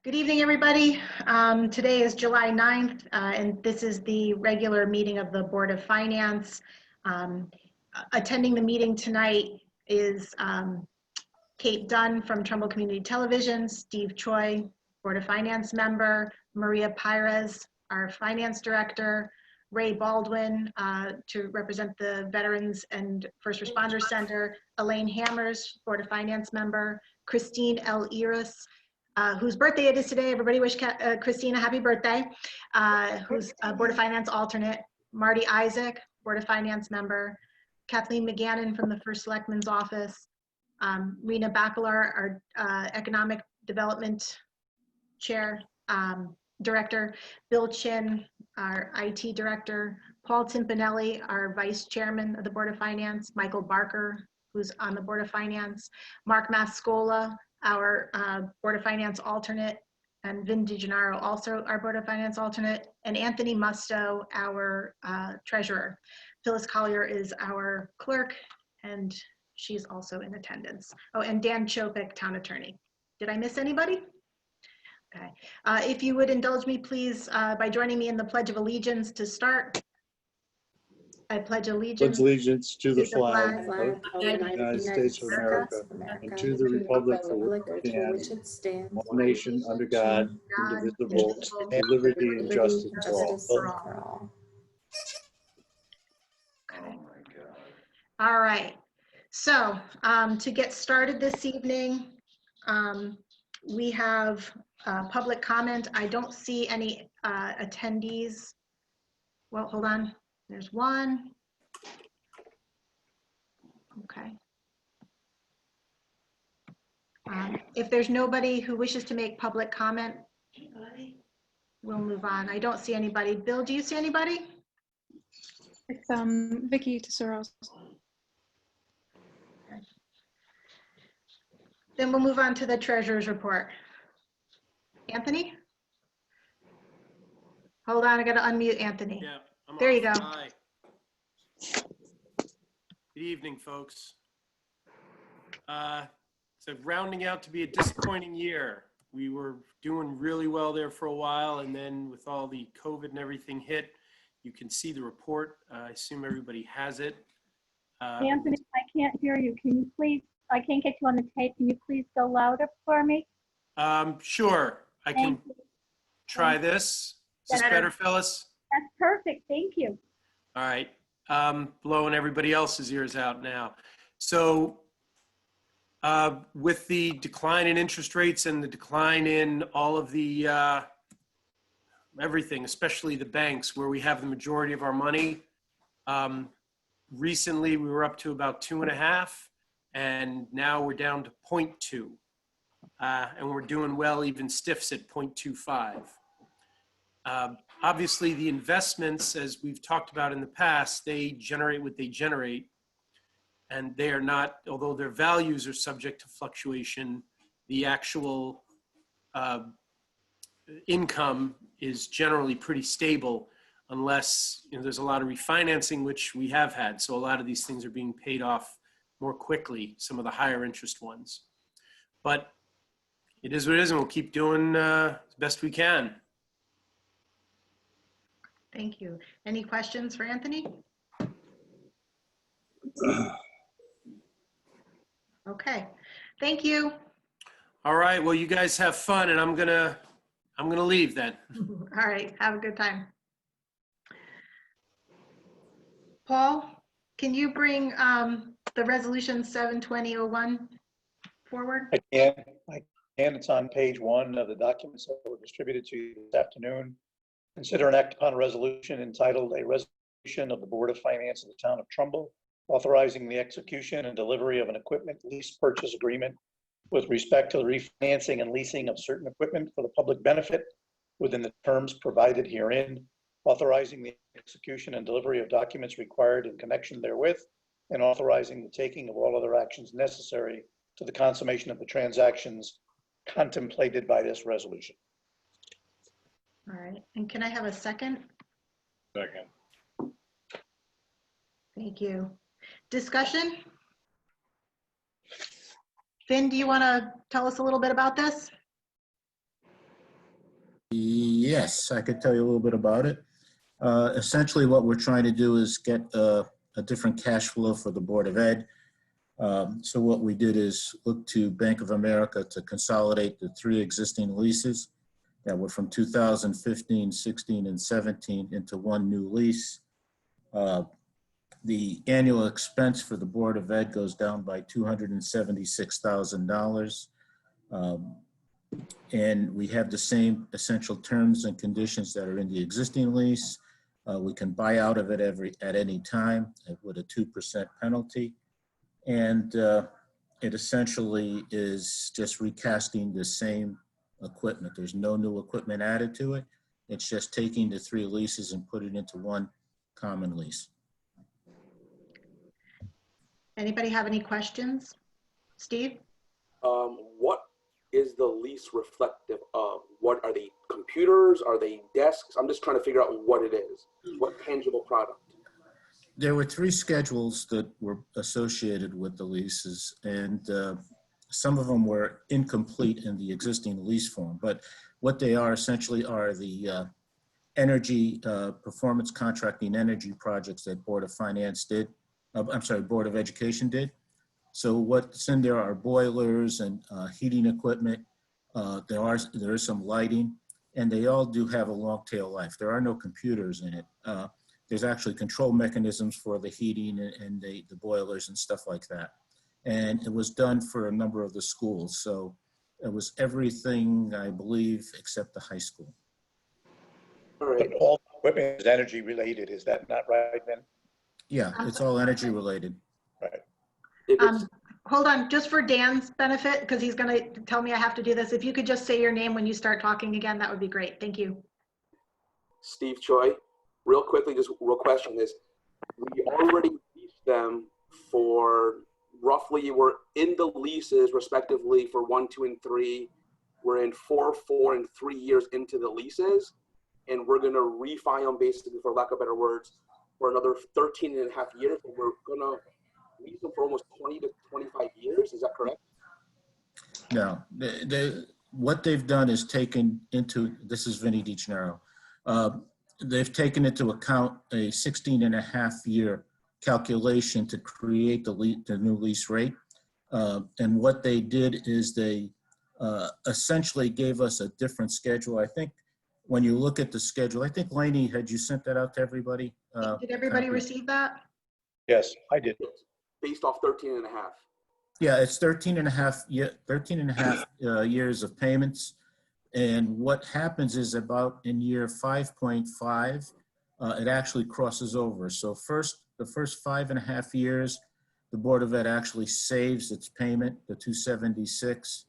Good evening, everybody. Today is July 9th, and this is the regular meeting of the Board of Finance. Attending the meeting tonight is Kate Dunn from Trumbull Community Television, Steve Choi, Board of Finance member, Maria Pires, our Finance Director, Ray Baldwin to represent the Veterans and First Responders Center, Elaine Hammers, Board of Finance member, Christine L. Iris, whose birthday it is today. Everybody wish Christine a happy birthday. Who's a Board of Finance alternate. Marty Isaac, Board of Finance member. Kathleen McGannon from the First Selectman's Office. Rena Bacalar, our Economic Development Chair, Director. Bill Chin, our IT Director. Paul Timpanelli, our Vice Chairman of the Board of Finance. Michael Barker, who's on the Board of Finance. Mark Mascola, our Board of Finance alternate, and Vin DiGennaro, also our Board of Finance alternate, and Anthony Musto, our treasurer. Phyllis Collier is our clerk, and she's also in attendance. Oh, and Dan Chopik, town attorney. Did I miss anybody? Okay. If you would indulge me, please, by joining me in the Pledge of Allegiance to start. I pledge allegiance to the flag of the United States of America and to the republic for which it stands, one nation under God, indivisible, with liberty and justice for all. Okay. All right. So to get started this evening, we have public comment. I don't see any attendees. Well, hold on. There's one. Okay. If there's nobody who wishes to make public comment, we'll move on. I don't see anybody. Bill, do you see anybody? It's Vicky Tesoros. Okay. Then we'll move on to the treasurer's report. Anthony? Hold on, I gotta unmute Anthony. Yeah, there you go. Hi. Good evening, folks. So rounding out to be a disappointing year. We were doing really well there for a while, and then with all the COVID and everything hit, you can see the report. I assume everybody has it. Anthony, I can't hear you. Can you please, I can't get you on the tape. Can you please go louder for me? Sure, I can try this. Is this better, Phyllis? That's perfect. Thank you. All right. Blowing everybody else's ears out now. So with the decline in interest rates and the decline in all of the everything, especially the banks where we have the majority of our money, recently we were up to about 2.5, and now we're down to 0.2. And we're doing well, even stiffs at 0.25. Obviously, the investments, as we've talked about in the past, they generate what they generate. And they are not, although their values are subject to fluctuation, the actual income is generally pretty stable unless there's a lot of refinancing, which we have had. So a lot of these things are being paid off more quickly, some of the higher interest ones. But it is what it is, and we'll keep doing the best we can. Thank you. Any questions for Anthony? Okay, thank you. All right, well, you guys have fun, and I'm gonna leave then. All right, have a good time. Paul, can you bring the resolution 72001 forward? I can. It's on page 1 of the documents that were distributed to you this afternoon. Consider and act upon a resolution entitled A Resolution of the Board of Finance of the Town of Trumbull, authorizing the execution and delivery of an equipment lease purchase agreement with respect to the refinancing and leasing of certain equipment for the public benefit within the terms provided herein, authorizing the execution and delivery of documents required in connection therewith, and authorizing the taking of all other actions necessary to the consummation of the transactions contemplated by this resolution. All right, and can I have a second? Second. Thank you. Discussion? Finn, do you want to tell us a little bit about this? Yes, I could tell you a little bit about it. Essentially, what we're trying to do is get a different cash flow for the Board of Ed. So what we did is look to Bank of America to consolidate the 3 existing leases that were from 2015, 16, and 17 into one new lease. The annual expense for the Board of Ed goes down by $276,000. And we have the same essential terms and conditions that are in the existing lease. We can buy out of it at any time with a 2% penalty. And it essentially is just recasting the same equipment. There's no new equipment added to it. It's just taking the 3 leases and putting it into one common lease. Anybody have any questions? Steve? What is the lease reflective of? What are they, computers? Are they desks? I'm just trying to figure out what it is. What tangible product? There were 3 schedules that were associated with the leases, and some of them were incomplete in the existing lease form. But what they are essentially are the energy performance contracting energy projects that Board of Finance did. Board of Education did. So what's in there are boilers and heating equipment. There is some lighting, and they all do have a long tail life. There are no computers in it. There's actually control mechanisms for the heating and the boilers and stuff like that. And it was done for a number of the schools. So it was everything, I believe, except the high school. All right. But all equipment is energy related, is that not right then? Yeah, it's all energy related. Right. If it's Hold on, just for Dan's benefit, because he's going to tell me I have to do this. If you could just say your name when you start talking again, that would be great. Thank you. Steve Choi, real quickly, just real question is, we already leased them for roughly, we're in the leases respectively for 1, 2, and 3. We're in 4, 4, and 3 years into the leases, and we're gonna refi them basically, for lack of better words, for another 13 and a half years, and we're gonna lease them for almost 20 to 25 years. Is that correct? No, what they've done is taken into, this is Vinny DiGennaro, they've taken into account a 16 and a half year calculation to create the new lease rate. And what they did is they essentially gave us a different schedule. I think when you look at the schedule, I think Lainey, had you sent that out to everybody? Did everybody Copy. receive that? Yes, I did. Based off 13 and a half. Yeah, it's 13 and a half years of payments. And what happens is about in year 5.5, it actually crosses over. So the first 5.5 years, the Board of Ed actually saves its payment, the 276,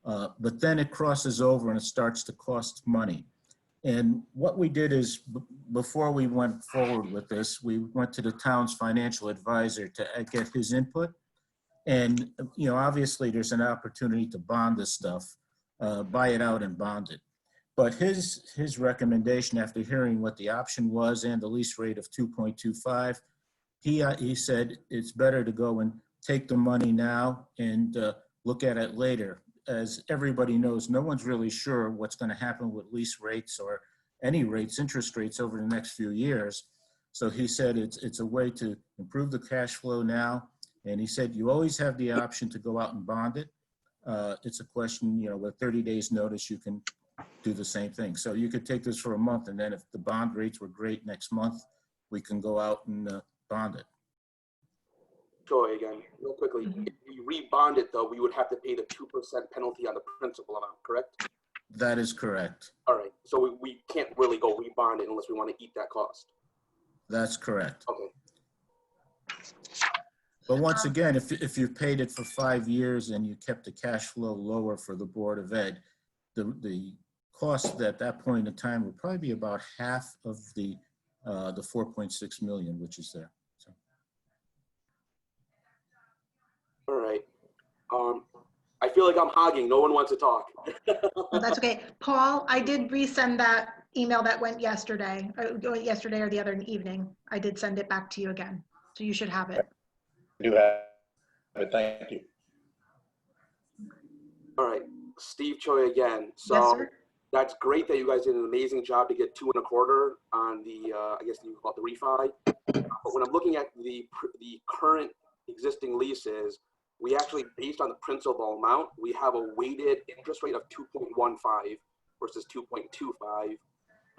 but then it crosses over and it starts to cost money. And what we did is, before we went forward with this, we went to the town's financial advisor to get his input. And, you know, obviously there's an opportunity to bond this stuff, buy it out and bond it. But his recommendation, after hearing what the option was and the lease rate of 2.25, he said it's better to go and take the money now and look at it later. As everybody knows, no one's really sure what's going to happen with lease rates or any rates, interest rates over the next few years. So he said it's a way to improve the cash flow now. And he said you always have the option to go out and bond it. It's a question, you know, with 30 days notice, you can do the same thing. So you could take this for a month, and then if the bond rates were great next month, we can go out and bond it. Joy, again, real quickly, if we rebond it though, we would have to pay the 2% penalty on the principal amount, correct? That is correct. All right, so we can't really go rebond it unless we want to eat that cost. That's correct. Okay. But once again, if you paid it for 5 years and you kept the cash flow lower for the Board of Ed, the cost at that point in time would probably be about half of the 4.6 million, which is there. So. All right. I feel like I'm hogging. No one wants to talk. No, that's okay. Paul, I did resend that email that went yesterday or the other evening. I did send it back to you again. So you should have it. I do have it, thank you. All right, Steve Choi again. Yes, So sir. That's great that you guys did an amazing job to get 2.25 on the, I guess you call it the refi. But when I'm looking at the current existing leases, we actually, based on the principal amount, we have a weighted interest rate of 2.15 versus 2.25.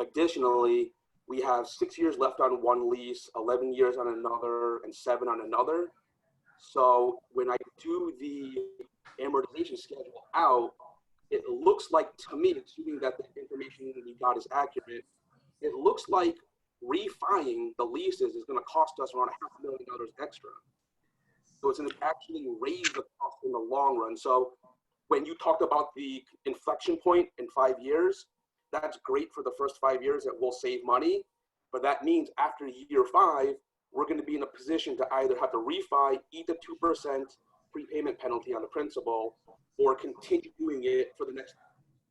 Additionally, we have 6 years left on one lease, 11 years on another, and 7 on another. So when I do the amortization schedule out, it looks like, to me, assuming that the information we got is accurate, it looks like refining the leases is going to cost us around $500,000 extra. So it's going to actually raise the cost in the long run. So when you talked about the inflection point in 5 years, that's great for the first 5 years that we'll save money. But that means after year 5, we're going to be in a position to either have to refi, eat the 2% prepayment penalty on the principal, or continue doing it for the next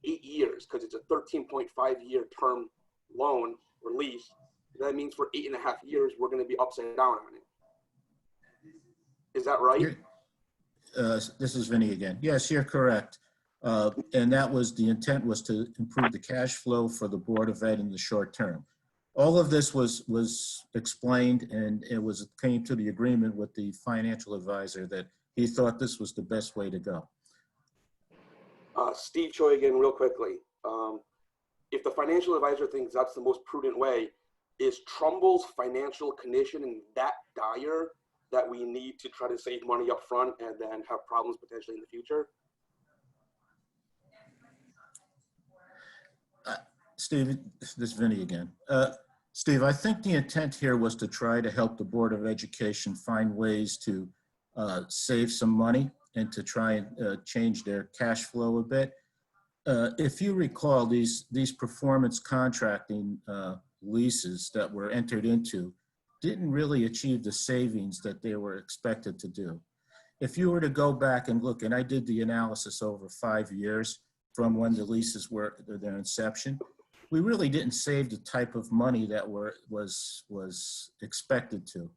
8 years because it's a 13.5-year term loan or lease. That means for 8.5 years, we're going to be upside down on it. Is that right? This is Vinny again. Yes, you're correct. And that was, the intent was to improve the cash flow for the Board of Ed in the short term. All of this was explained, and it came to the agreement with the financial advisor that he thought this was the best way to go. Steve Choi again, real quickly. If the financial advisor thinks that's the most prudent way, is Trumbull's financial condition in that dire that we need to try to save money up front and then have problems potentially in the future? Steve, this is Vinny again. Steve, I think the intent here was to try to help the Board of Education find ways to save some money and to try and change their cash flow a bit. If you recall, these performance contracting leases that were entered into didn't really achieve the savings that they were expected to do. If you were to go back and look, and I did the analysis over 5 years from when the leases were their inception, we really didn't save the type of money that was expected to.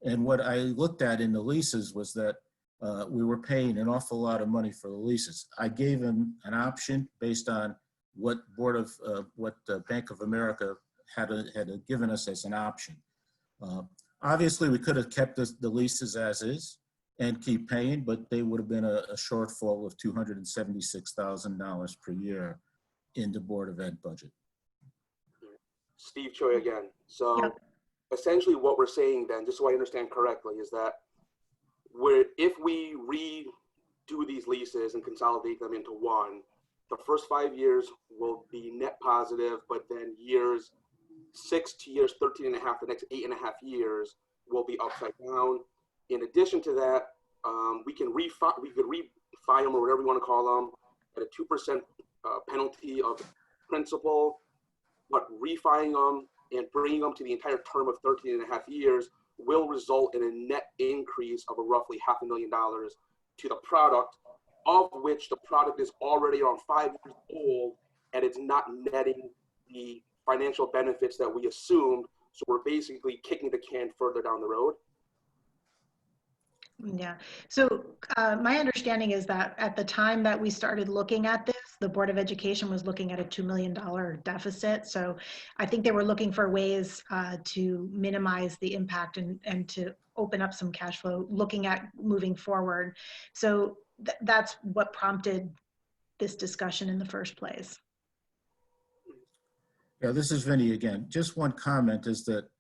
And what I looked at in the leases was that we were paying an awful lot of money for the leases. I gave him an option based on what Bank of America had given us as an option. Obviously, we could have kept the leases as is and keep paying, but they would have been a shortfall of $276,000 per year in the Board of Ed budget. Steve Choi again. So Yep. essentially what we're saying then, just so I understand correctly, is that if we redo these leases and consolidate them into one, the first 5 years will be net positive, but then years 6 to years 13 and a half, the next 8.5 years will be upside down. In addition to that, we could refi them or whatever you want to call them at a 2% penalty of principal, but refining them and bringing them to the entire term of 13 and a half years will result in a net increase of a roughly $500,000 to the product, of which the product is already around 5 years old and it's not netting the financial benefits that we assumed. So we're basically kicking the can further down the road. Yeah. So my understanding is that at the time that we started looking at this, the Board of Education was looking at a $2 million deficit. So I think they were looking for ways to minimize the impact and to open up some cash flow, looking at moving forward. So that's what prompted this discussion in the first place. Yeah, this is Vinny again. Just one comment is that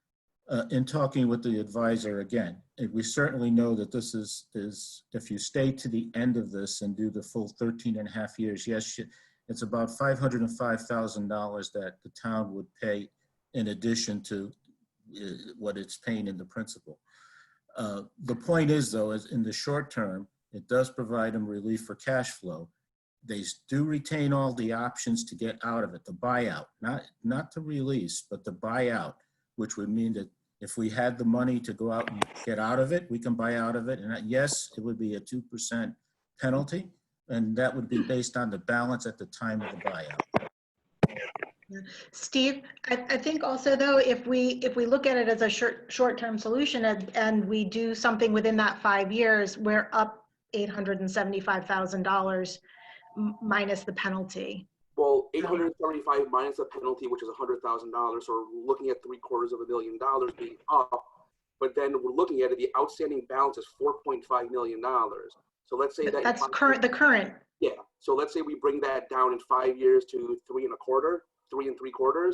in talking with the advisor again, we certainly know that this is if you stay to the end of this and do the full 13 and a half years, yes, it's about $505,000 that the town would pay in addition to what it's paying in the principal. The point is, though, is in the short term, it does provide them relief for cash flow. They do retain all the options to get out of it, the buyout, not the release, but the buyout, which would mean that if we had the money to go out and get out of it, we can buy out of it. And yes, it would be a 2% penalty, and that would be based on the balance at the time of the buyout. Steve, I think also though, if we look at it as a short-term solution and we do something within that 5 years, we're up $875,000 minus the penalty. Well, 875 minus the penalty, which is $100,000. So we're looking at $750 million being up. But then we're looking at it, the outstanding balance is $4.5 million. So let's say that That's the current. Yeah. So let's say we bring that down in 5 years to 3.25, 3 3/4.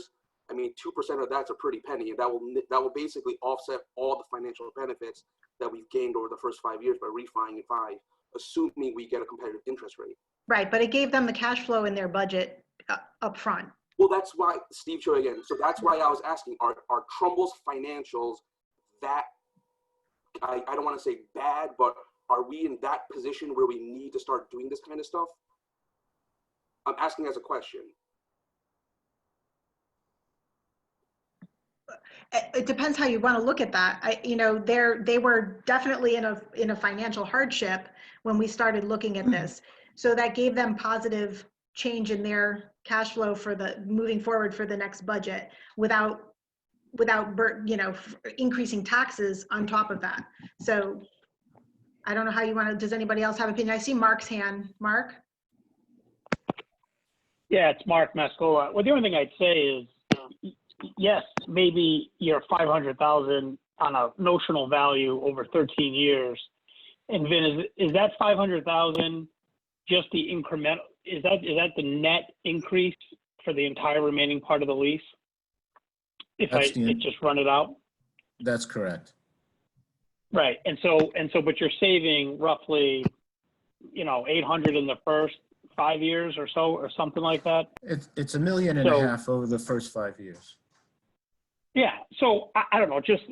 I mean, 2% of that's a pretty penny, and that will basically offset all the financial benefits that we've gained over the first 5 years by refining in 5, assuming we get a competitive interest rate. Right, but it gave them the cash flow in their budget up front. Well, that's why, Steve Choi again. So that's why I was asking, are Trumbull's financials that, I don't want to say bad, but are we in that position where we need to start doing this kind of stuff? I'm asking as a question. It depends how you want to look at that. They were definitely in a financial hardship when we started looking at this. So that gave them positive change in their cash flow for the moving forward for the next budget without increasing taxes on top of that. So I don't know how you want to, does anybody else have an opinion? I see Mark's hand. Mark? Yeah, it's Mark Mascola. Well, the only thing I'd say is, yes, maybe you're 500,000 on a notional value over 13 years. And Vin, is that 500,000 just the incremental? Is that the net increase for the entire remaining part of the lease? If I just run it out? That's correct. Right. And so, but you're saving roughly, 800 in the first 5 years or so, or something like that. It's $1.5 million over the first 5 years. Yeah. So I don't know, just,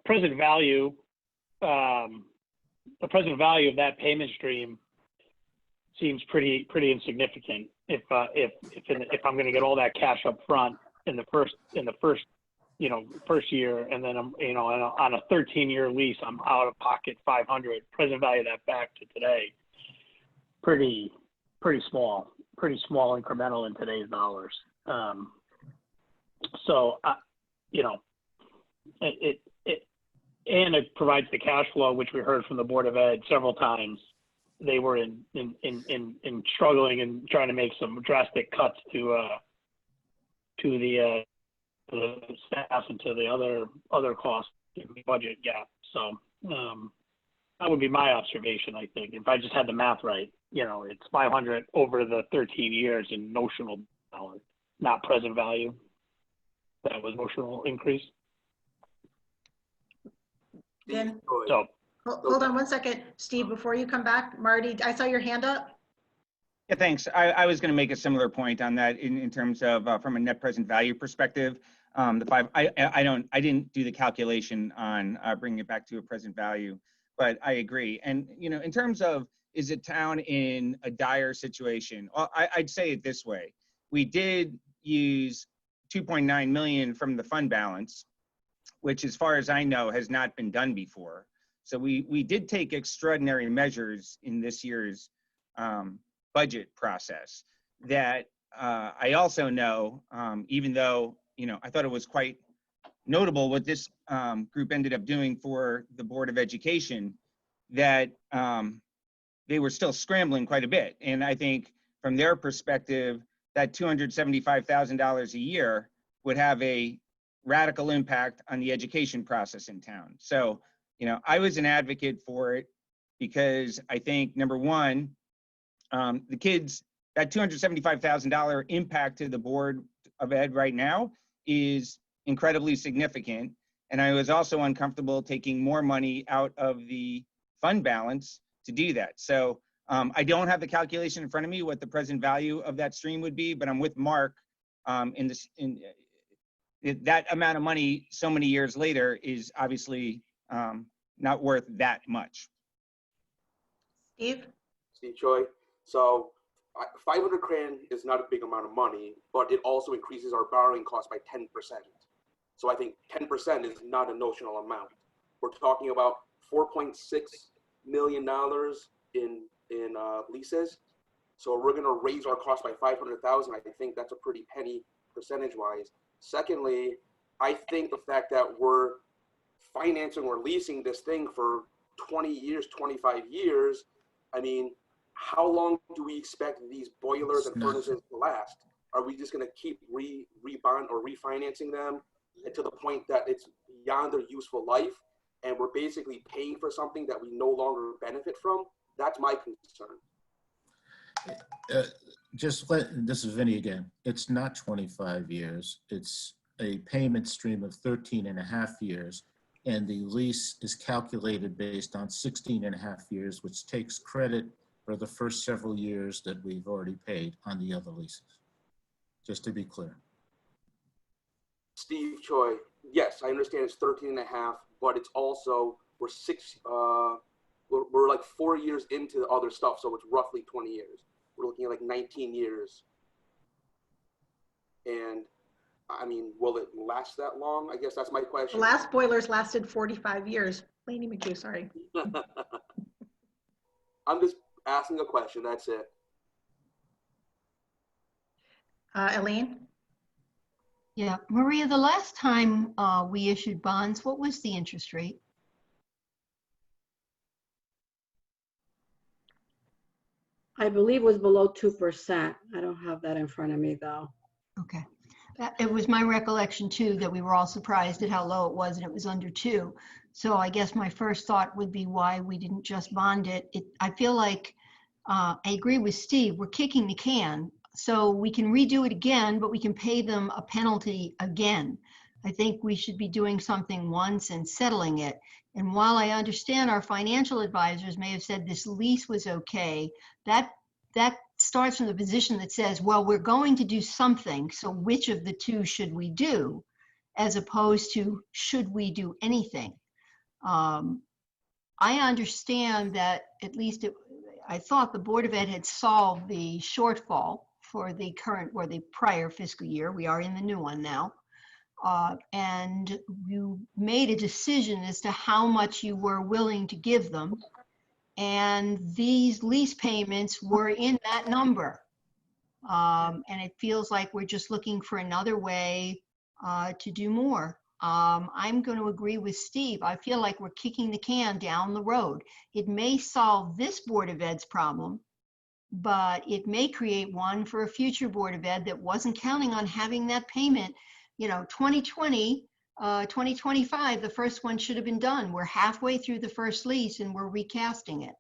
present value, the present value of that payment stream seems pretty insignificant. If I'm going to get all that cash up front in the first year, and then I'm, on a 13-year lease, I'm out of pocket 500. Present value of that back to today, pretty small incremental in today's dollars. So it provides the cash flow, which we heard from the Board of Ed several times. They were in struggling and trying to make some drastic cuts to the staff and to the other costs in the budget gap. So that would be my observation. I think if I just had the math right, it's 500 over the 13 years in notional dollars, not present value. That was notional increase. Then, So hold on one second, Steve, before you come back. Marty, I saw your hand up. Yeah, thanks. I was going to make a similar point on that in terms of from a net present value perspective. The 5, I didn't do the calculation on bringing it back to a present value, but I agree. And in terms of, is a town in a dire situation? Well, I'd say it this way: we did use 2.9 million from the fund balance, which, as far as I know, has not been done before. So we did take extraordinary measures in this year's budget process that I also know, even though, I thought it was quite notable what this group ended up doing for the Board of Education, that they were still scrambling quite a bit. And I think from their perspective, that $275,000 a year would have a radical impact on the education process in town. So, I was an advocate for it because I think, number one, the kids, that $275,000 impact to the Board of Ed right now is incredibly significant. And I was also uncomfortable taking more money out of the fund balance to do that. So I don't have the calculation in front of me what the present value of that stream would be, but I'm with Mark in that amount of money so many years later is obviously not worth that much. Steve Choi. So 500 grand is not a big amount of money, but it also increases our borrowing cost by 10%. So I think 10% is not a notional amount. We're talking about $4.6 million in leases. So we're going to raise our cost by 500,000. I think that's a pretty penny percentage-wise. Secondly, I think the fact that we're financing or leasing this thing for 20 years, 25 years, I mean, how long do we expect these boilers and It's not- furnaces to last? Are we just going to keep rebond or refinancing them to the point that it's beyond their useful life, and we're basically paying for something that we no longer benefit from? That's my concern. This is Vinny again. It's not 25 years. It's a payment stream of 13 and a half years. And the lease is calculated based on 16 and a half years, which takes credit for the first several years that we've already paid on the other leases. Just to be clear. Steve Choi, yes, I understand it's 13 and a half, but it's also, we're like 4 years into the other stuff, so it's roughly 20 years. We're looking at like 19 years. And I mean, will it last that long? I guess that's my The question. last boilers lasted 45 years. Laney McHugh, sorry. I'm just asking a question, that's it. Elaine? Yeah, Maria, the last time we issued bonds, what was the interest rate? I believe was below 2%. I don't have that in front of me though. Okay. It was my recollection too that we were all surprised at how low it was, and it was under 2. So I guess my first thought would be why we didn't just bond it. I feel like I agree with Steve. We're kicking the can. So we can redo it again, but we can pay them a penalty again. I think we should be doing something once and settling it. And while I understand our financial advisors may have said this lease was okay, that starts from the position that says, well, we're going to do something. So which of the two should we do, as opposed to should we do anything? I understand that at least I thought the Board of Ed had solved the shortfall for the current or the prior fiscal year. We are in the new one now. And you made a decision as to how much you were willing to give them. And these lease payments were in that number. And it feels like we're just looking for another way to do more. I'm going to agree with Steve. I feel like we're kicking the can down the road. It may solve this Board of Ed's problem, but it may create one for a future Board of Ed that wasn't counting on having that payment. 2020, 2025, the first one should have been done. We're halfway through the first lease and we're recasting it.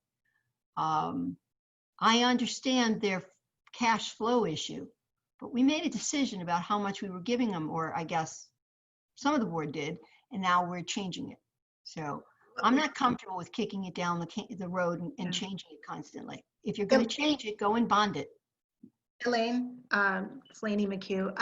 I understand their cash flow issue, but we made a decision about how much we were giving them, or I guess some of the board did, and now we're changing it. So I'm not comfortable with kicking it down the road and changing it constantly. If you're going to change it, go and bond it. Elaine, it's Laney McHugh.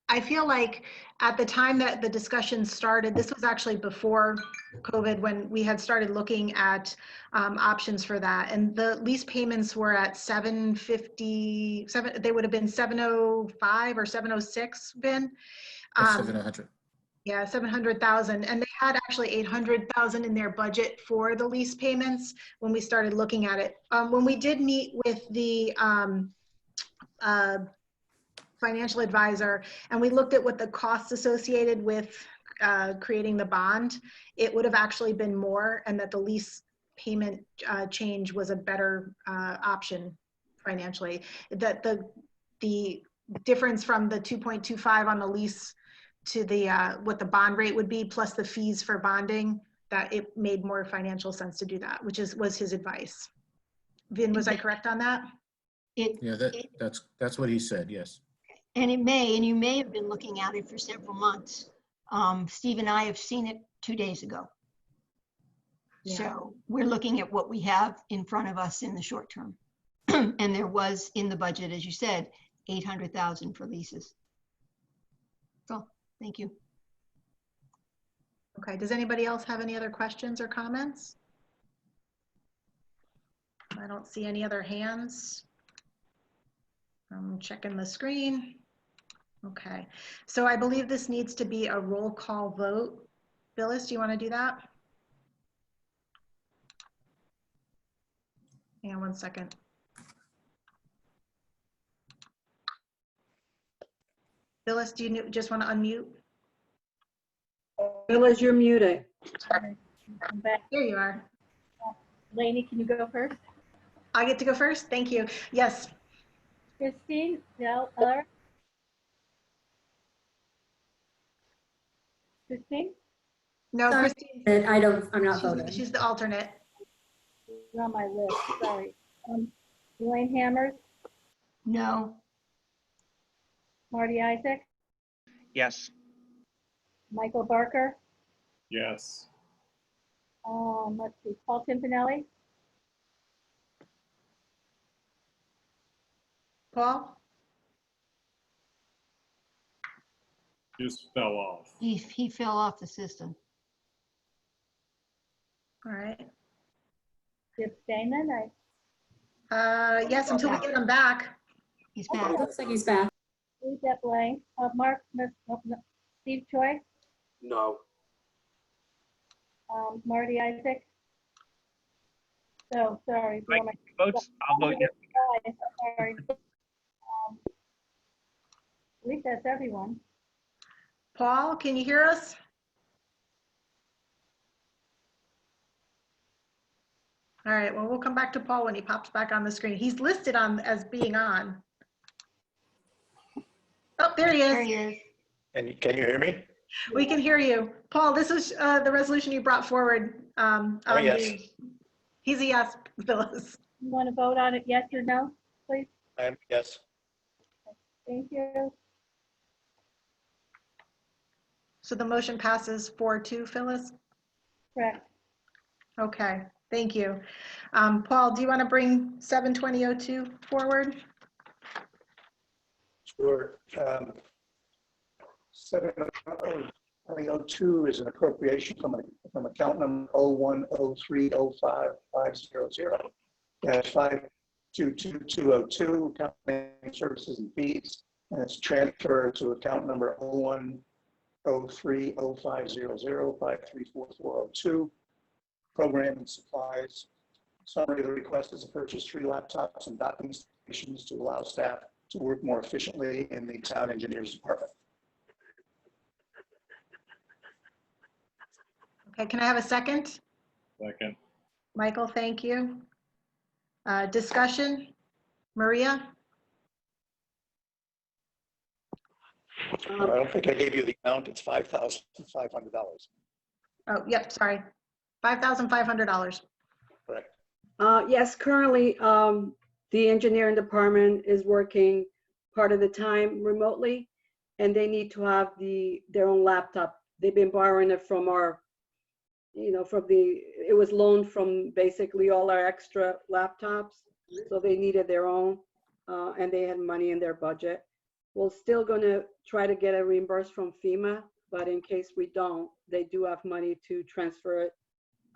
I feel like at the time that the discussion started, this was actually before COVID, when we had started looking at options for that. And the lease payments were at $750, they would have been $705 or $706, Vin. 700. Yeah, 700,000, and they had actually 800,000 in their budget for the lease payments when we started looking at it. When we did meet with the financial advisor and we looked at what the costs associated with creating the bond, it would have actually been more, and that the lease payment change was a better option financially. That the difference from the 2.25 on the lease to the what the bond rate would be plus the fees for bonding, that it made more financial sense to do that, which was his advice. Vin, was I correct on that? Yeah, that's what he said, yes. And you may have been looking at it for several months. Steve and I have seen it 2 days ago. Yeah. So we're looking at what we have in front of us in the short term. And there was in the budget, as you said, 800,000 for leases. So thank you. Okay, does anybody else have any other questions or comments? I don't see any other hands. I'm checking the screen. Okay, so I believe this needs to be a roll call vote. Phyllis, do you want to do that? Hang on 1 second. Phyllis, do you just want to unmute? Phyllis, you're muted. I'm back. There you are. Lainey, can you go first? I get to go first? Thank you. Yes. Christine, no, Laura? Christine, No, Sorry, Christine, I'm not she's, voting. she's the alternate. you're on my list, sorry. Elaine Hammers, No. Marty Isaac, Yes. Michael Barker, Yes. let's see, Paul Timpanelli, Paul? Just fell off. He fell off the system. All right. Skip Stamen, Yes, until we get him back. He's Okay. back. Looks like he's back. leave that blank. Mark Smith, no, Steve Choi, No. Marty Isaac. So, sorry. Mike votes. I'll vote yes. Sorry. At least that's everyone. Paul, can you hear us? All right, well, we'll come back to Paul when he pops back on the screen. He's listed on as being on. Oh, there he There is. he is. And can you hear me? We can hear you. Paul, this is the resolution you brought forward. On yes. He's a yes, Phyllis. You want to vote on it, yes or no, please? Yes. Thank you. So the motion passes 4-2, Phyllis? Correct. Okay, thank you. Paul, do you want to bring 72002 forward? Sure. 72002 is an appropriation from account number 010305500-522202, account name services and fees, and it's transferred to account number 010305005344402, program and supplies. Summary of the request is to purchase 3 laptops and docking stations to allow staff to work more efficiently in the town engineers department. Okay, can I have a second? Second. Michael, thank you. Discussion? Maria? I don't think I gave you the amount. It's $5,500. Oh, yep, sorry. $5,500. Correct. Yes, currently, the engineering department is working part of the time remotely, and they need to have their own laptop. They've been borrowing it from our, it was loaned from basically all our extra laptops, so they needed their own, and they had money in their budget. We're still gonna try to get a reimburse from FEMA, but in case we don't, they do have money to transfer it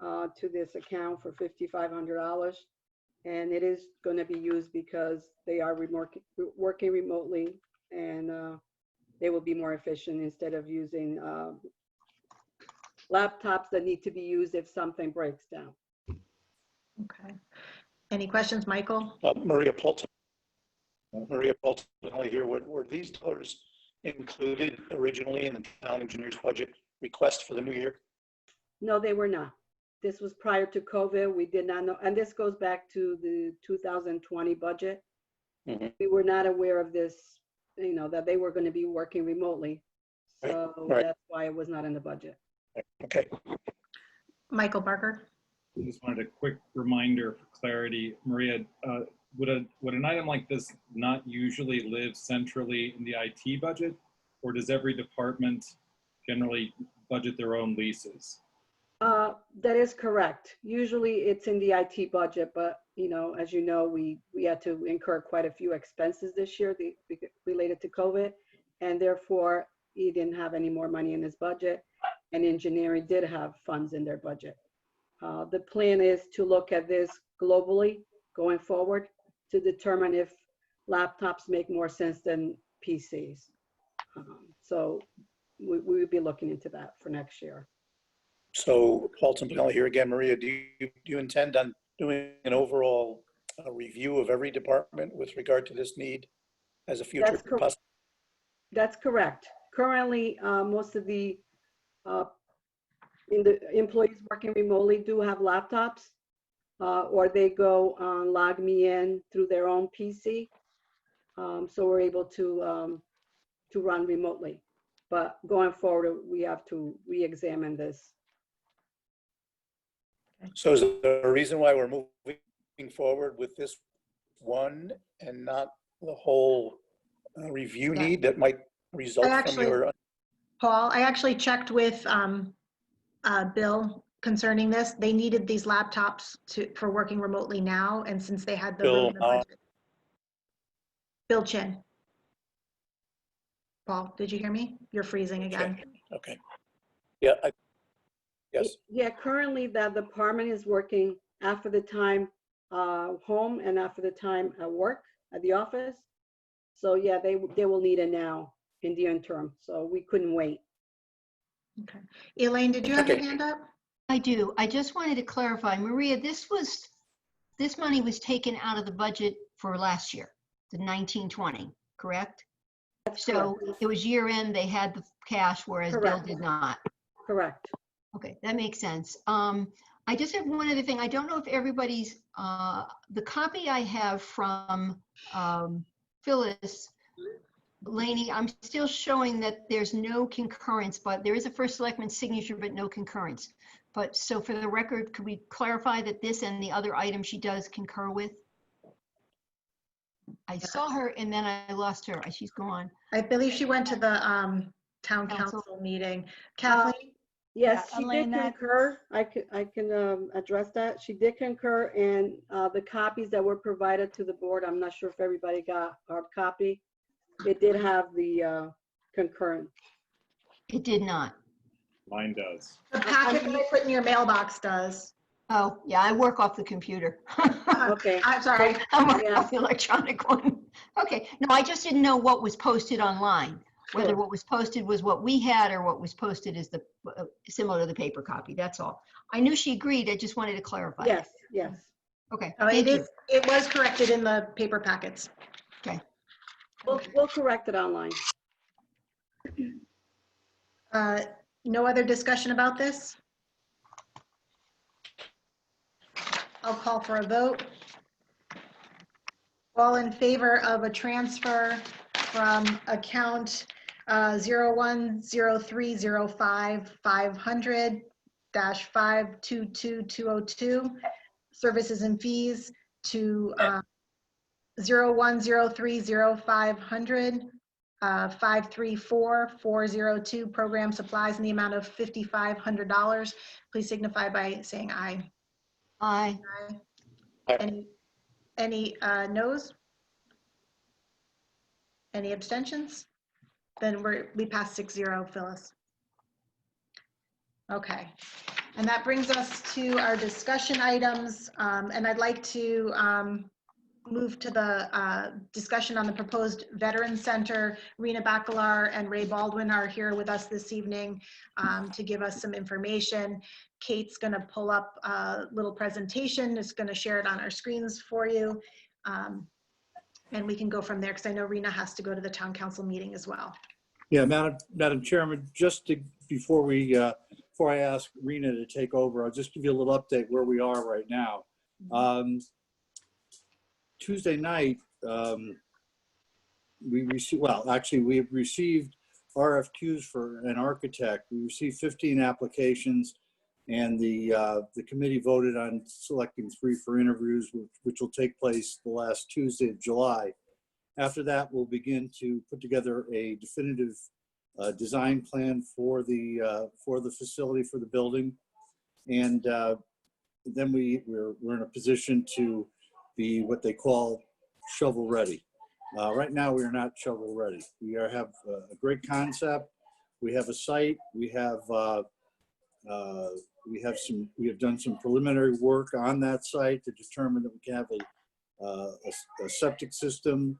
to this account for $5,500. And it is going to be used because they are working remotely, and they will be more efficient instead of using laptops that need to be used if something breaks down. Okay. Any questions, Michael? Maria Polton. Maria Polton, only here. Were these dollars included originally in the town engineer's budget request for the new year? No, they were not. This was prior to COVID. We did not know, and this goes back to the 2020 budget. Mm-hmm. We were not aware of this, that they were going to be working remotely. So Right. That's why it was not in the budget. Okay. Michael Barker? I just wanted a quick reminder for clarity. Maria, would an item like this not usually live centrally in the IT budget, or does every department generally budget their own leases? That is correct. Usually it's in the IT budget, but as you know, we had to incur quite a few expenses this year related to COVID, and therefore he didn't have any more money in his budget, and engineering did have funds in their budget. The plan is to look at this globally going forward to determine if laptops make more sense than PCs. So we would be looking into that for next year. So Paul Timpanelli here again. Maria, do you intend on doing an overall review of every department with regard to this need as a future possibility? That's correct. Currently, most of the employees working remotely do have laptops. or they go log me in through their own PC. So we're able to run remotely. But going forward, we have to re-examine this. So is there a reason why we're moving forward with this one and not the whole review Yeah. need that might result from actually- your? Paul, I actually checked with Bill concerning this. They needed these laptops for working remotely now, and since they had the room in the budget. Bill Chin. Paul, did you hear me? You're freezing again. Okay. Yeah. Yes. Yeah, currently that department is working after the time home and after the time at work at the office. So yeah, they will need it now in the interim. So we couldn't wait. Okay. Elaine, did you have your Okay. hand up? I do. I just wanted to clarify, Maria, this money was taken out of the budget for last year, the 1920, correct? That's So correct. it was year end, they had the cash, whereas Bill Correct. did not. Correct. Okay, that makes sense. I just have one other thing. I don't know if everybody's, the copy I have from Phyllis Laney, I'm still showing that there's no concurrence, but there is a first selectman signature, but no concurrence. But so for the record, could we clarify that this and the other item she does concur with? I saw her and then I lost her. She's gone. I believe she went to the town Council. council meeting. Kathleen? Yes, Yeah, she Elaine, did that- concur. I can address that. She did concur, and the copies that were provided to the board, I'm not sure if everybody got our copy. It did have the concurrence. It did not. Mine does. The packet that I put in your mailbox does. Oh, yeah, I work off the computer. Okay. I'm sorry. I'm working Yeah. off the electronic one. Okay, no, I just didn't know what was posted online, whether Sure. what was posted was what we had or what was posted is the similar to the paper copy. That's all. I knew she agreed. I just wanted to clarify. Yes, yes. Okay, Oh, thank you. it was corrected in the paper packets. Okay. We'll correct it online. No other discussion about this? I'll call for a vote. All in favor of a transfer from account 010305-500-522202, services and fees, to 01030500-534-402, program supplies in the amount of $5,500. Please signify by saying aye. Aye. Any noes? Any abstentions? Then we pass 6-0, Phyllis. Okay, and that brings us to our discussion items, and I'd like to move to the discussion on the proposed Veterans Center. Rena Bacalar and Ray Baldwin are here with us this evening to give us some information. Kate's going to pull up a little presentation. It's going to share it on our screens for you. And we can go from there because I know Rena has to go to the town council meeting as well. Yeah, Madam Chairman, before I ask Rena to take over, I'll just give you a little update where we are right now. Tuesday night, we have received RFQs for an architect. We received 15 applications, and the committee voted on selecting 3 for interviews, which will take place the last Tuesday of July. After that, we'll begin to put together a definitive design plan for the facility, for the building, and then we're in a position to be what they call shovel ready. Right now, we are not shovel ready. We have a great concept. We have a site. We have done some preliminary work on that site to determine that we can have a septic system,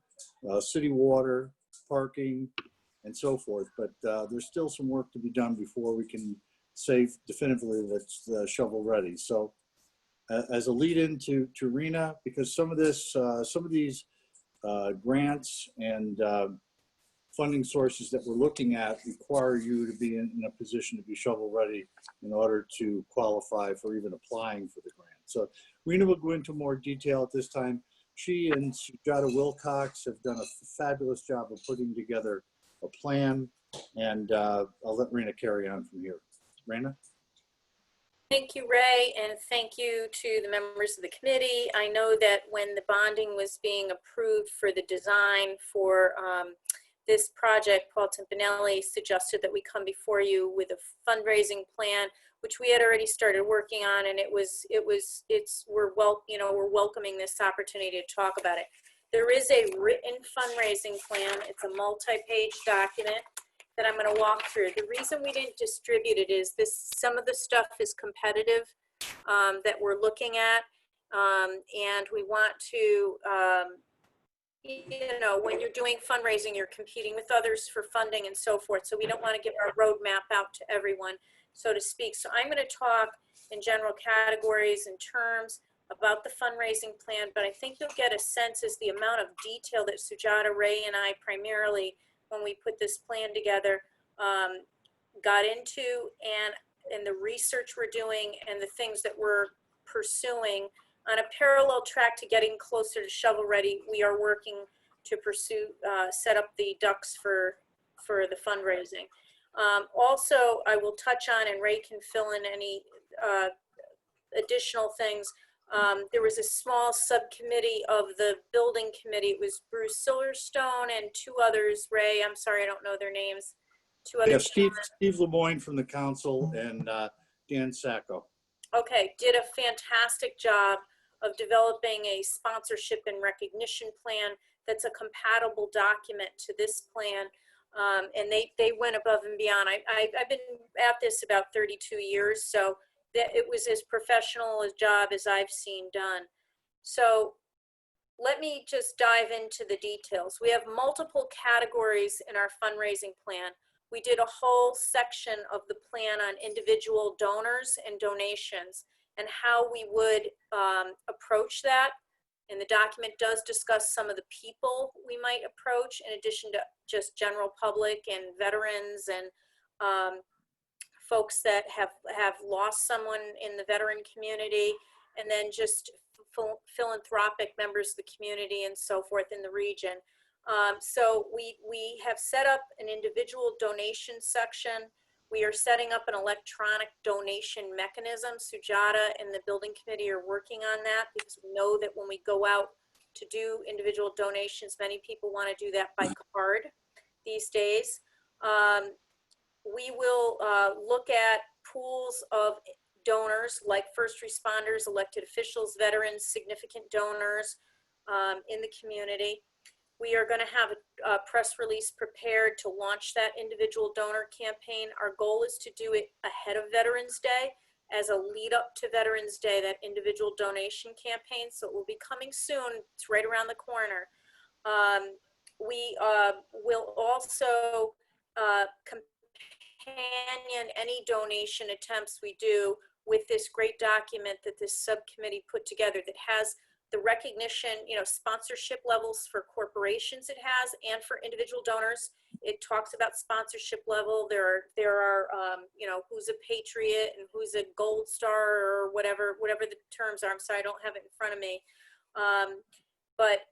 city water, parking, and so forth. But there's still some work to be done before we can say definitively that's shovel ready. So as a lead in to Rena, because some of these grants and funding sources that we're looking at require you to be in a position to be shovel ready in order to qualify for even applying for the grant. So Rena will go into more detail at this time. She and Sujata Wilcox have done a fabulous job of putting together a plan, and I'll let Rena carry on from here. Rena? Thank you, Ray, and thank you to the members of the committee. I know that when the bonding was being approved for the design for this project, Paul Timpanelli suggested that we come before you with a fundraising plan, which we had already started working on, and we're welcoming this opportunity to talk about it. There is a written fundraising plan. It's a multi-page document that I'm going to walk through. The reason we didn't distribute it is some of the stuff is competitive that we're looking at, and we want to, when you're doing fundraising, you're competing with others for funding and so forth. So we don't want to give our roadmap out to everyone, so to speak. So I'm going to talk in general categories and terms about the fundraising plan, but I think you'll get a sense as the amount of detail that Sujata, Ray, and I primarily, when we put this plan together, got into, and the research we're doing and the things that we're pursuing on a parallel track to getting closer to shovel ready. We are working to pursue, set up the ducks for the fundraising. Also, I will touch on, and Ray can fill in any additional things. There was a small subcommittee of the building committee. It was Bruce Silverstone and two others. Ray, I'm sorry, I don't know their names. Two others. Yeah, Steve Lemoyne from the council and Dan Sacco. Okay, did a fantastic job of developing a sponsorship and recognition plan that's a compatible document to this plan. And they went above and beyond. I've been at this about 32 years, so that it was as professional a job as I've seen done. So let me just dive into the details. We have multiple categories in our fundraising plan. We did a whole section of the plan on individual donors and donations and how we would approach that. And the document does discuss some of the people we might approach in addition to just general public and veterans and folks that have lost someone in the veteran community, and then just philanthropic members of the community and so forth in the region. So we have set up an individual donation section. We are setting up an electronic donation mechanism. Sujata and the building committee are working on that because we know that when we go out to do individual donations, many people want to do that by card these days. We will look at pools of donors like first responders, elected officials, veterans, significant donors in the community. We are going to have a press release prepared to launch that individual donor campaign. Our goal is to do it ahead of Veterans Day as a lead up to Veterans Day, that individual donation campaign. So it will be coming soon. It's right around the corner. We will also companion any donation attempts we do with this great document that this subcommittee put together that has the recognition, sponsorship levels for corporations it has and for individual donors. It talks about sponsorship level. There are who's a patriot and who's a gold star or whatever the terms are. I'm sorry, I don't have it in front of me. But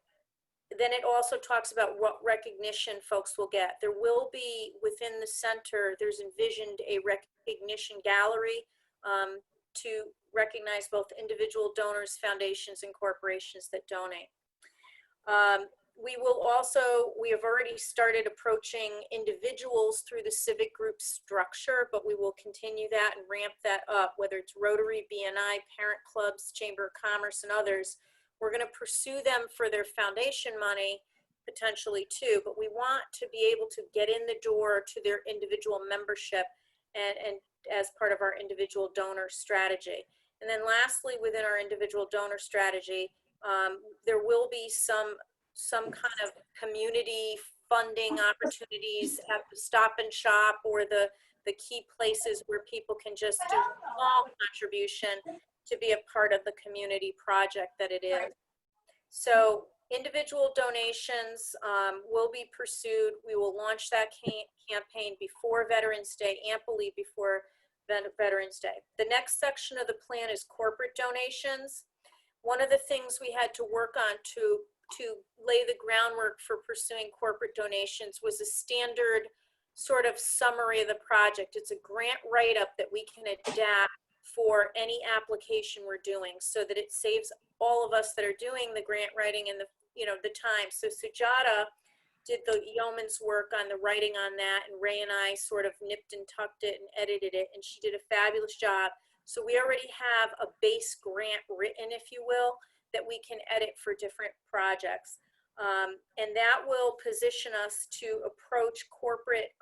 then it also talks about what recognition folks will get. There will be within the center, there's envisioned a recognition gallery to recognize both individual donors, foundations, and corporations that donate. We have already started approaching individuals through the civic group structure, but we will continue that and ramp that up, whether it's Rotary, BNI, parent clubs, Chamber of Commerce, and others. We're going to pursue them for their foundation money, potentially too, but we want to be able to get in the door to their individual membership and as part of our individual donor strategy. And then lastly, within our individual donor strategy, there will be some kind of community funding opportunities at the Stop and Shop or the key places where people can just do a small contribution to be a part of the community project that it is. So individual donations will be pursued. We will launch that campaign before Veterans Day, amply before Veterans Day. The next section of the plan is corporate donations. One of the things we had to work on to lay the groundwork for pursuing corporate donations was a standard sort of summary of the project. It's a grant write-up that we can adapt for any application we're doing so that it saves all of us that are doing the grant writing and the time. So Sujata did the yeoman's work on the writing on that, and Ray and I sort of nipped and tucked it and edited it, and she did a fabulous job. So we already have a base grant written, if you will, that we can edit for different projects. And that will position us to approach corporate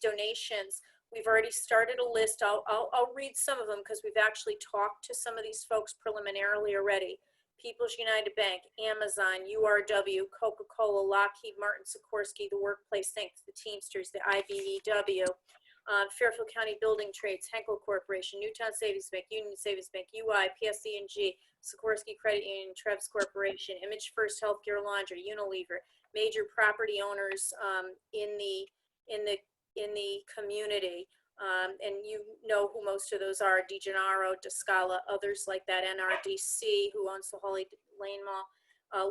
donations. We've already started a list. I'll read some of them because we've actually talked to some of these folks preliminarily already. People's United Bank, Amazon, URW, Coca-Cola, Lockheed Martin, Sikorsky, the Workplace Thanks, the Teamsters, the IBEW, Fairfield County Building Trades, Henkel Corporation, Newtown Savings Bank, Union Savings Bank, UI, PSC&G, Sikorsky Credit Union, Treves Corporation, Image First Healthcare Laundry, Unilever, major property owners in the community. And you know who most of those are: DeGennaro, DeScala, others like that, NRDC, who owns the Holly Lane Mall,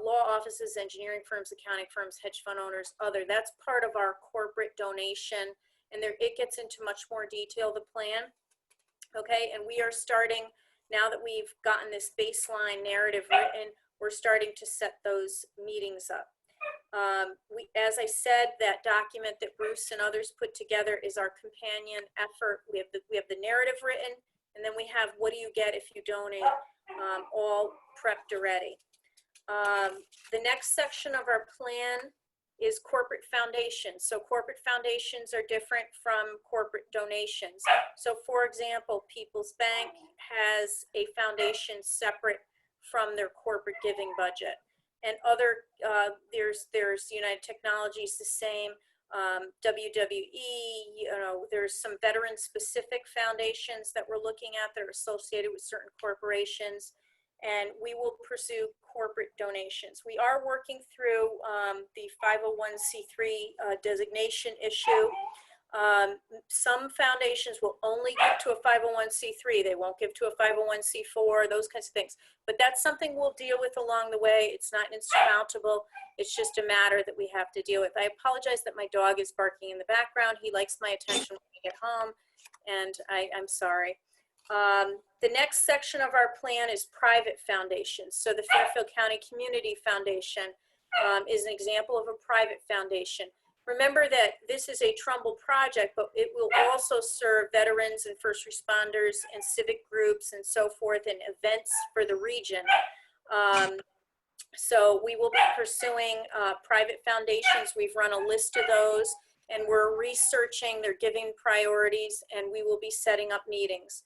law offices, engineering firms, accounting firms, hedge fund owners, other. That's part of our corporate donation, and it gets into much more detail, the plan. Okay, and we are starting, now that we've gotten this baseline narrative written, we're starting to set those meetings up. As I said, that document that Bruce and others put together is our companion effort. We have the narrative written, and then we have what do you get if you donate, all prepped already. The next section of our plan is corporate foundations. So corporate foundations are different from corporate donations. So for example, People's Bank has a foundation separate from their corporate giving budget. And other, there's United Technologies, the same, WWE, there's some veteran-specific foundations that we're looking at that are associated with certain corporations, and we will pursue corporate donations. We are working through the 501c3 designation issue. Some foundations will only give to a 501c3. They won't give to a 501c4, those kinds of things. But that's something we'll deal with along the way. It's not insurmountable. It's just a matter that we have to deal with. I apologize that my dog is barking in the background. He likes my attention when I get home, and I'm sorry. The next section of our plan is private foundations. So the Fairfield County Community Foundation is an example of a private foundation. Remember that this is a Trumbull project, but it will also serve veterans and first responders and civic groups and so forth, and events for the region. So we will be pursuing private foundations. We've run a list of those, and we're researching their giving priorities, and we will be setting up meetings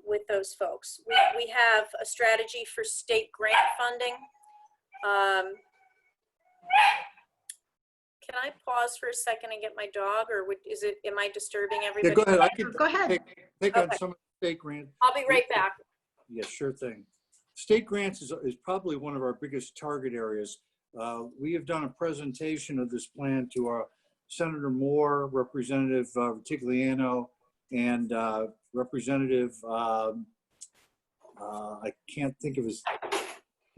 with those folks. We have a strategy for state grant funding. Can I pause for a second and get my dog, or am I disturbing everybody? Yeah, go ahead. I can Go ahead. take on some of the state grants. I'll be right back. Yeah, sure thing. State grants is probably one of our biggest target areas. We have done a presentation of this plan to our Senator Moore, Representative Ritigliano, and Representative, I can't think of his,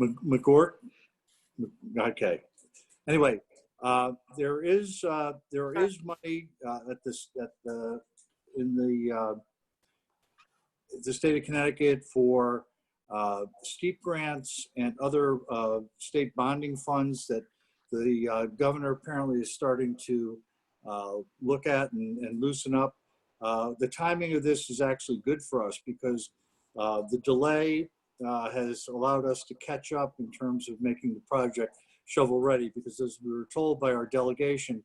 McGort? Okay. Anyway, there is money in the state of Connecticut for steep grants and other state bonding funds that the governor apparently is starting to look at and loosen up. The timing of this is actually good for us because the delay has allowed us to catch up in terms of making the project shovel ready, because as we were told by our delegation,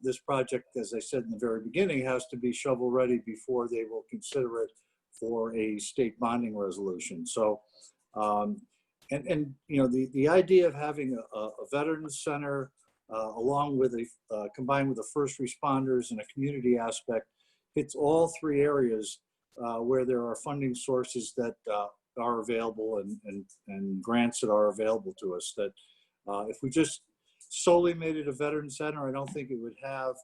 this project, as I said in the very beginning, has to be shovel ready before they will consider it for a state bonding resolution. So, and you know, the idea of having a veterans center along with combined with the first responders and a community aspect hits all three areas where there are funding sources that are available and grants that are available to us. That if we just solely made it a veteran center, I don't think it would have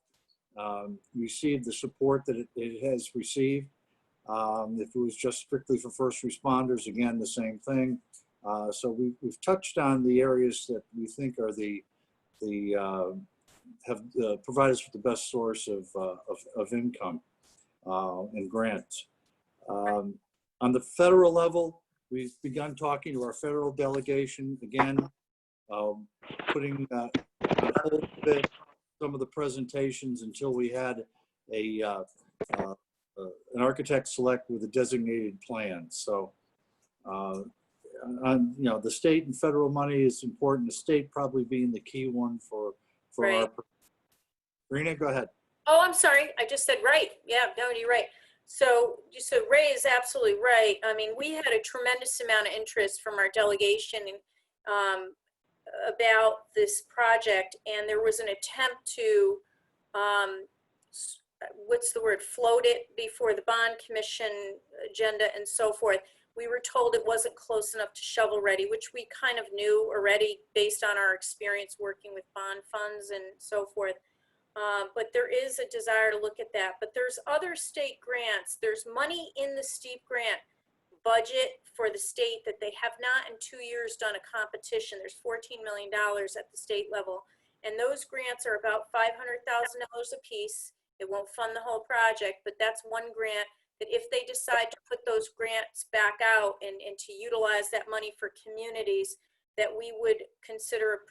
received the support that it has received. If it was just strictly for first responders, again, the same thing. So we've touched on the areas that we think are have provide us with the best source of income and grants. On the federal level, we've begun talking to our federal delegation again, putting on hold a bit some of the presentations until we had an architect select with a designated plan. So, the state and federal money is important. The state probably being the key one for Right. our. Rena, go ahead. Oh, I'm sorry. I just said right. Yeah, no, you're right. So Ray is absolutely right. I mean, we had a tremendous amount of interest from our delegation about this project, and there was an attempt to, float it before the bond commission agenda and so forth. We were told it wasn't close enough to shovel ready, which we kind of knew already based on our experience working with bond funds and so forth. But there is a desire to look at that. But there's other state grants. There's money in the STEEP grant budget for the state that they have not in 2 years done a competition. There's $14 million at the state level. And those grants are about $500,000 a piece. It won't fund the whole project, but that's one grant that if they decide to put those grants back out and to utilize that money for communities, that we would consider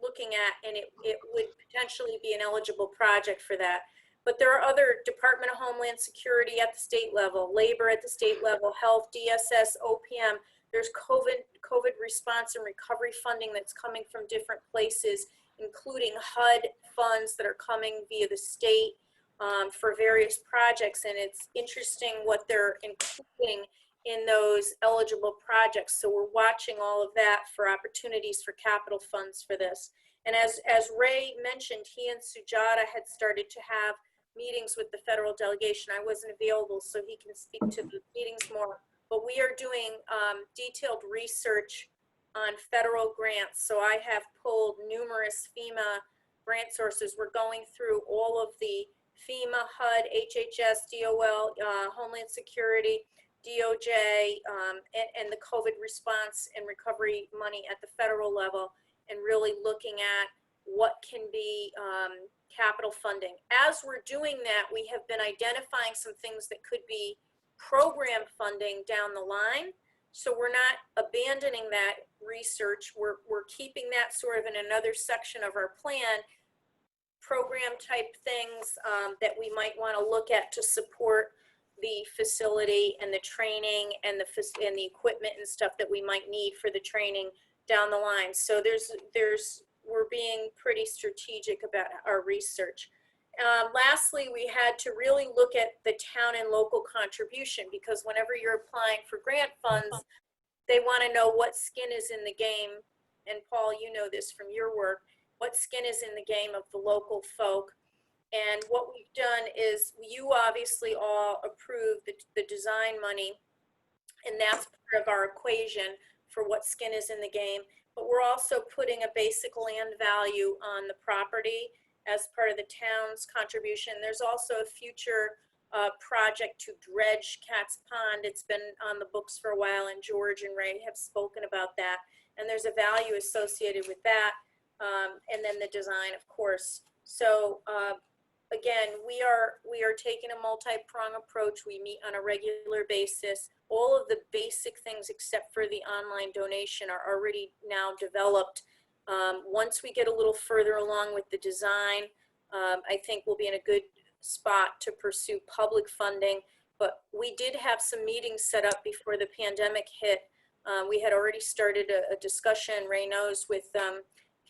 looking at, and it would potentially be an eligible project for that. But there are other Department of Homeland Security at the state level, labor at the state level, health, DSS, OPM. There's COVID response and recovery funding that's coming from different places, including HUD funds that are coming via the state for various projects. And it's interesting what they're including in those eligible projects. So we're watching all of that for opportunities for capital funds for this. And as Ray mentioned, he and Sujata had started to have meetings with the federal delegation. I wasn't available, so he can speak to the meetings more. But we are doing detailed research on federal grants. So I have pulled numerous FEMA grant sources. We're going through all of the FEMA, HUD, HHS, DOL, Homeland Security, DOJ, and the COVID response and recovery money at the federal level, and really looking at what can be capital funding. As we're doing that, we have been identifying some things that could be program funding down the line. So we're not abandoning that research. We're keeping that sort of in another section of our plan, program type things that we might want to look at to support the facility and the training and the equipment and stuff that we might need for the training down the line. So we're being pretty strategic about our research. Lastly, we had to really look at the town and local contribution, because whenever you're applying for grant funds, they want to know what skin is in the game. And Paul, you know this from your work, what skin is in the game of the local folk. And what we've done is, you obviously all approved the design money, and that's part of our equation for what skin is in the game. But we're also putting a basic land value on the property as part of the town's contribution. There's also a future project to dredge Cat's Pond. It's been on the books for a while, and George and Ray have spoken about that. And there's a value associated with that. And then the design, of course. So again, we are taking a multi-prong approach. We meet on a regular basis. All of the basic things except for the online donation are already now developed. Once we get a little further along with the design, I think we'll be in a good spot to pursue public funding. But we did have some meetings set up before the pandemic hit. We had already started a discussion, Ray knows, with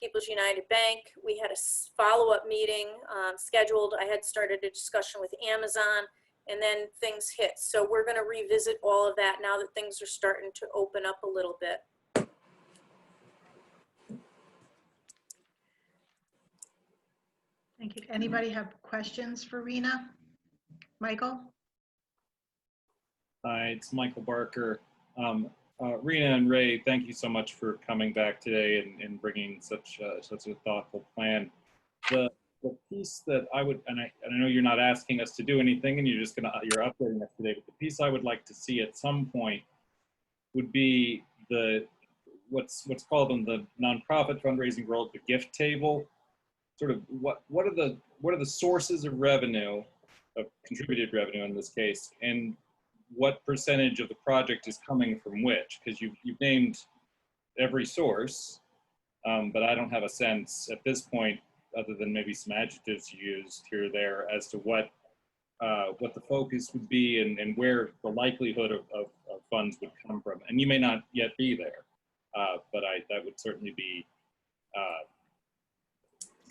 People's United Bank. We had a follow-up meeting scheduled. I had started a discussion with Amazon, and then things hit. So we're going to revisit all of that now that things are starting to open up a little bit. Thank you. Anybody have questions for Rena? Michael? Hi, it's Michael Barker. Rena and Ray, thank you so much for coming back today and bringing such a thoughtful plan. The the piece that I would, and I know you're not asking us to do anything and you're updating us today, but the piece I would like to see at some point would be what's called in the nonprofit fundraising world, the gift table. Sort of what are the sources of revenue, of contributed revenue in this case, and what percentage of the project is coming from which? Because you've named every source, but I don't have a sense at this point, other than maybe some adjectives you used here or there, as to what the focus would be and where the likelihood of funds would come from. And you may not yet be there, but that would certainly be,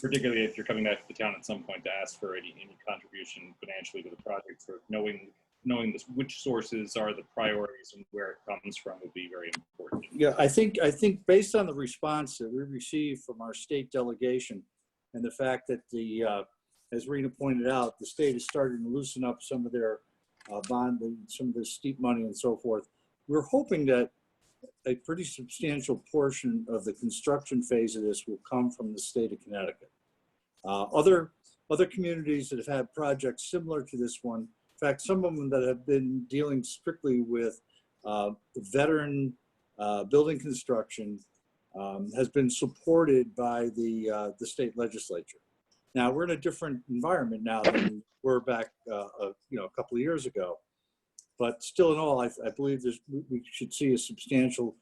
particularly if you're coming back to the town at some point to ask for any contribution financially to the project, sort of knowing which sources are the priorities and where it comes from would be very important. Yeah, I think based on the response that we received from our state delegation and the fact that as Rena pointed out, the state is starting to loosen up some of their bond, some of the steep money and so forth. We're hoping that a pretty substantial portion of the construction phase of this will come from the state of Connecticut. Other communities that have had projects similar to this one, in fact, some of them that have been dealing strictly with veteran building construction has been supported by the state legislature. Now we're in a different environment now than we were back, a couple of years ago. But still in all, I believe we should see a substantial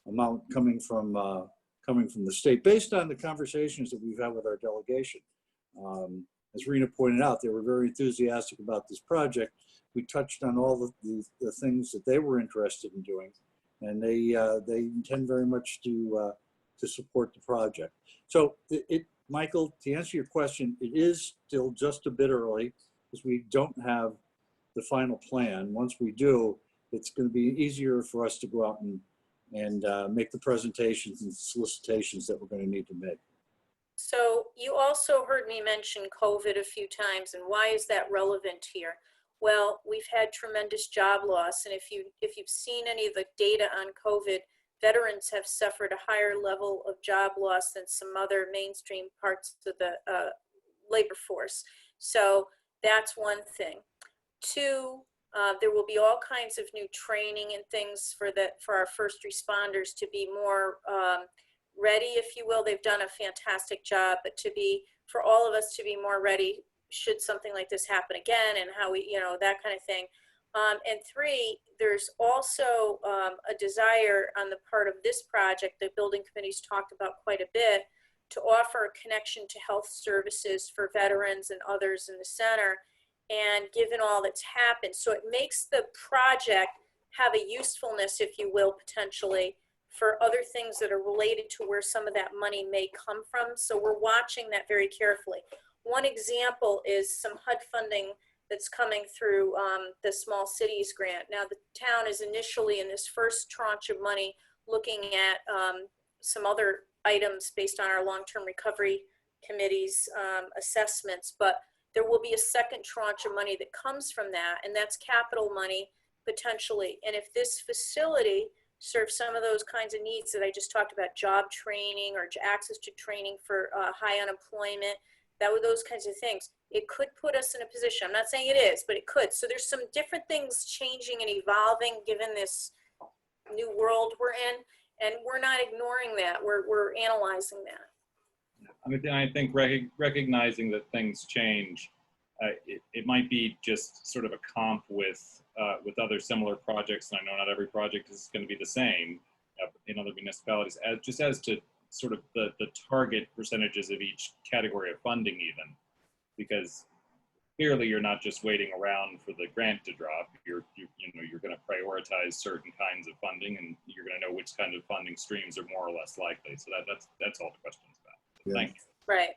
amount coming from the state based on the conversations that we've had with our delegation. As Rena pointed out, they were very enthusiastic about this project. We touched on all the things that they were interested in doing, and they intend very much to support the project. So Michael, to answer your question, it is still just a bit early because we don't have the final plan. Once we do, it's going to be easier for us to go out and make the presentations and solicitations that we're going to need to make. So you also heard me mention COVID a few times, and why is that relevant here? Well, we've had tremendous job loss, and if you've seen any of the data on COVID, veterans have suffered a higher level of job loss than some other mainstream parts of the labor force. So that's one thing. Two, there will be all kinds of new training and things for our first responders to be more ready, if you will. They've done a fantastic job, but for all of us to be more ready should something like this happen again, and how we, that kind of thing. And three, there's also a desire on the part of this project that building committees talked about quite a bit, to offer a connection to health services for veterans and others in the center. And given all that's happened, so it makes the project have a usefulness, if you will, potentially for other things that are related to where some of that money may come from. So we're watching that very carefully. One example is some HUD funding that's coming through the Small Cities Grant. Now the town is initially in this first tranche of money looking at some other items based on our long-term recovery committee's assessments, but there will be a second tranche of money that comes from that, and that's capital money potentially. And if this facility serves some of those kinds of needs that I just talked about, job training or access to training for high unemployment, those kinds of things, it could put us in a position. I'm not saying it is, but it could. So there's some different things changing and evolving given this new world we're in, and we're not ignoring that. We're analyzing that. I mean, I think recognizing that things change, it might be just sort of a comp with other similar projects. And I know not every project is going to be the same in other municipalities, as to sort of the target percentages of each category of funding even, because clearly you're not just waiting around for the grant to drop. You're going to prioritize certain kinds of funding, and you're going to know which kind of funding streams are more or less likely. So that's all the question's about. So Yeah. thank you. Right.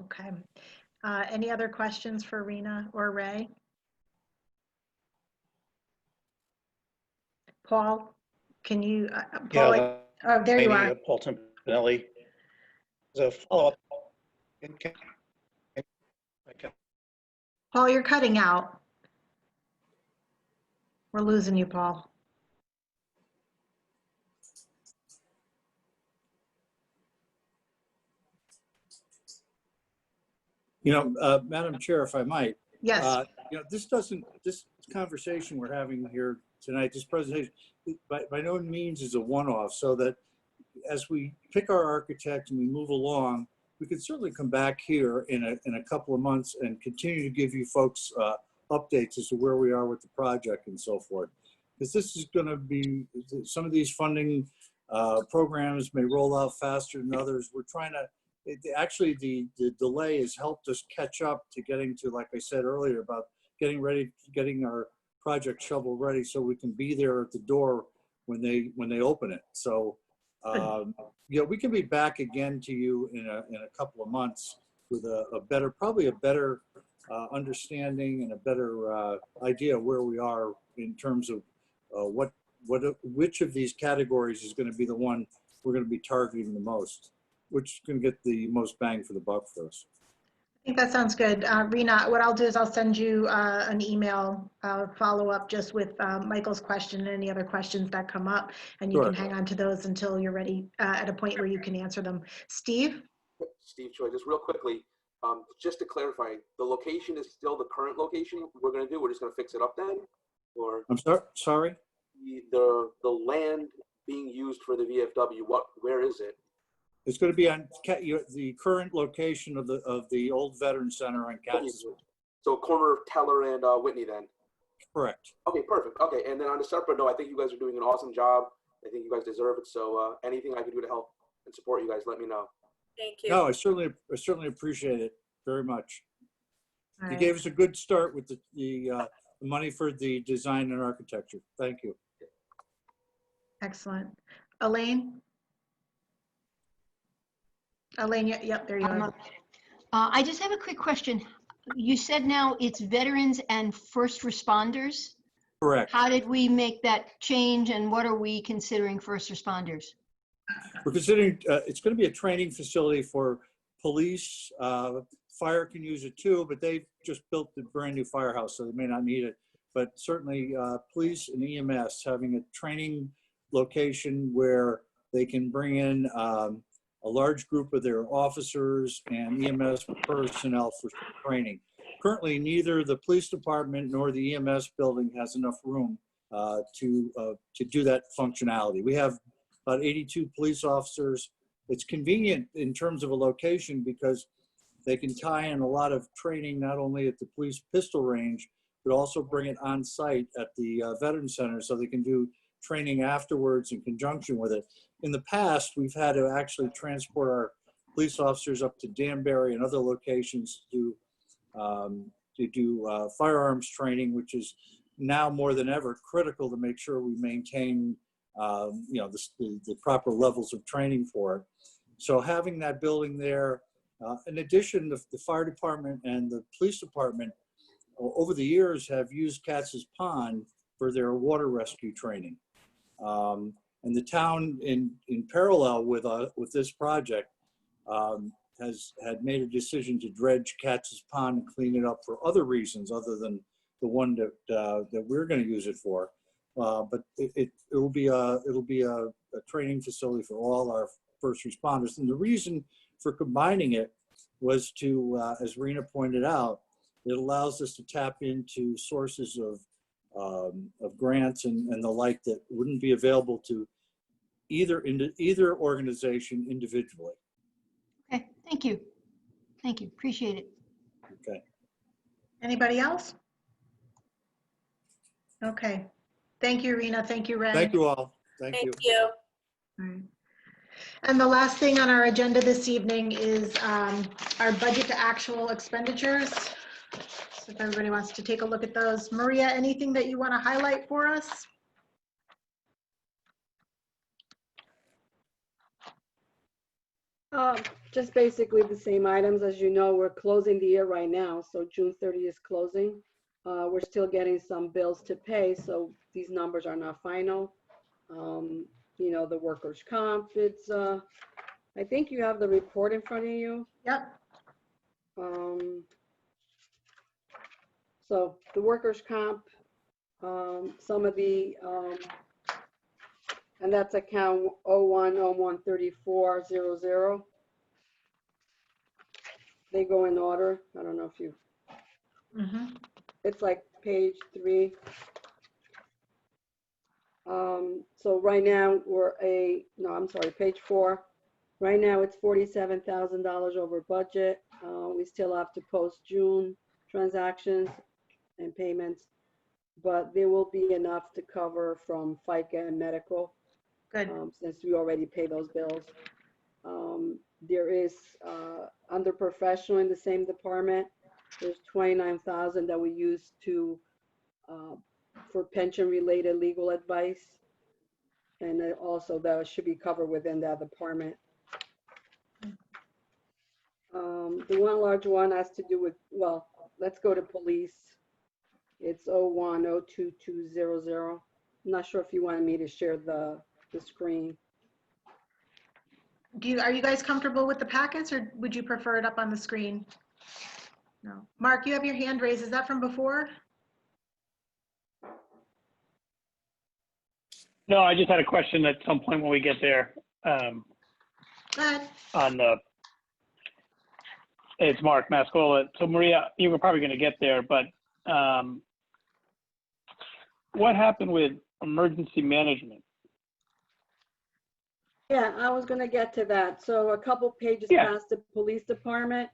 Okay. Any other questions for Rena or Ray? Paul, can you, Paul, Yeah, oh, there you are. Paul Timpanelli. As a follow-up. Paul, you're cutting out. We're losing you, Paul. Madam Chair, if I might. Yes. This conversation we're having here tonight, this presentation, by no means is a one-off, so that as we pick our architect and we move along, we can certainly come back here in a couple of months and continue to give you folks updates as to where we are with the project and so forth. Because this is going to be, some of these funding programs may roll out faster than others. We're trying to, actually the delay has helped us catch up to getting to, like I said earlier, about getting our project shovel ready so we can be there at the door when they open it. So, we can be back again to you in a couple of months with probably a better understanding and a better idea of where we are in terms of which of these categories is going to be the one we're going to be targeting the most, which is going to get the most bang for the buck for us. I think that sounds good. Rena, what I'll do is I'll send you an email follow-up just with Michael's question and any other questions that come up, and you Sure. can hang on to those until you're ready at a point where you can answer them. Steve? Steve Choi, just real quickly, just to clarify, the location is still the current location we're going to do? We're just going to fix it up then? Or I'm sorry? The land being used for the VFW, where is it? It's going to be on the current location of the old Veteran Center on Katz's. So corner of Teller and Whitney then? Correct. Okay, perfect. Okay, and then on a separate note, I think you guys are doing an awesome job. I think you guys deserve it. So anything I can do to help and support you guys, let me know. Thank you. No, I certainly appreciate it very much. All You right. gave us a good start with the money for the design and architecture. Thank you. Excellent. Elaine? Elaine, yep, there you are. I just have a quick question. You said now it's veterans and first responders. Correct. How did we make that change, and what are we considering first responders? We're considering it's going to be a training facility for police. Fire can use it too, but they've just built a brand new firehouse, so they may not need it. But certainly police and EMS having a training location where they can bring in a large group of their officers and EMS personnel for training. Currently, neither the police department nor the EMS building has enough room to do that functionality. We have about 82 police officers. It's convenient in terms of a location because they can tie in a lot of training, not only at the police pistol range, but also bring it on site at the Veteran Center so they can do training afterwards in conjunction with it. In the past, we've had to actually transport our police officers up to Danbury and other locations to do firearms training, which is now more than ever critical to make sure we maintain the proper levels of training for it. So having that building there, in addition, the fire department and the police department over the years have used Katz's Pond for their water rescue training. And the town, in parallel with this project, had made a decision to dredge Katz's Pond and clean it up for other reasons other than the one that we're going to use it for. But it'll be a training facility for all our first responders. And the reason for combining it was to, as Rena pointed out, it allows us to tap into sources of grants and the like that wouldn't be available to either organization individually. Okay, thank you. Thank you, appreciate it. Okay. Anybody else? Okay. Thank you, Rena. Thank you, Ray. Thank you all. Thank you. Thank you. All right. And the last thing on our agenda this evening is our budget to actual expenditures. So if everybody wants to take a look at those. Maria, anything that you want to highlight for us? Just basically the same items. As you know, we're closing the year right now, so June 30 is closing. We're still getting some bills to pay, so these numbers are not final. The workers' comp, it's, I think you have the report in front of you. Yep. So the workers' comp, some of the, and that's account 01013400. they go in order. I don't know if you, Mhm. it's like page 3. So right now I'm sorry, page 4. Right now it's $47,000 over budget. We still have to post June transactions and payments, but there will be enough to cover from FICA and medical. Good. Since we already pay those bills. There is, under professional in the same department, there's 29,000 that we use for pension-related legal advice. And then also that should be covered within that department. The one large one has to do with, well, let's go to police. It's 01-02200. I'm not sure if you wanted me to share the screen. Are you guys comfortable with the packets, or would you prefer it up on the screen? No. Mark, you have your hand raised. Is that from before? No, I just had a question at some point when we get there. Go ahead. It's Mark Mascola. So Maria, you were probably going to get there, but what happened with emergency management? Yeah, I was gonna get to that. So a couple pages past the police department.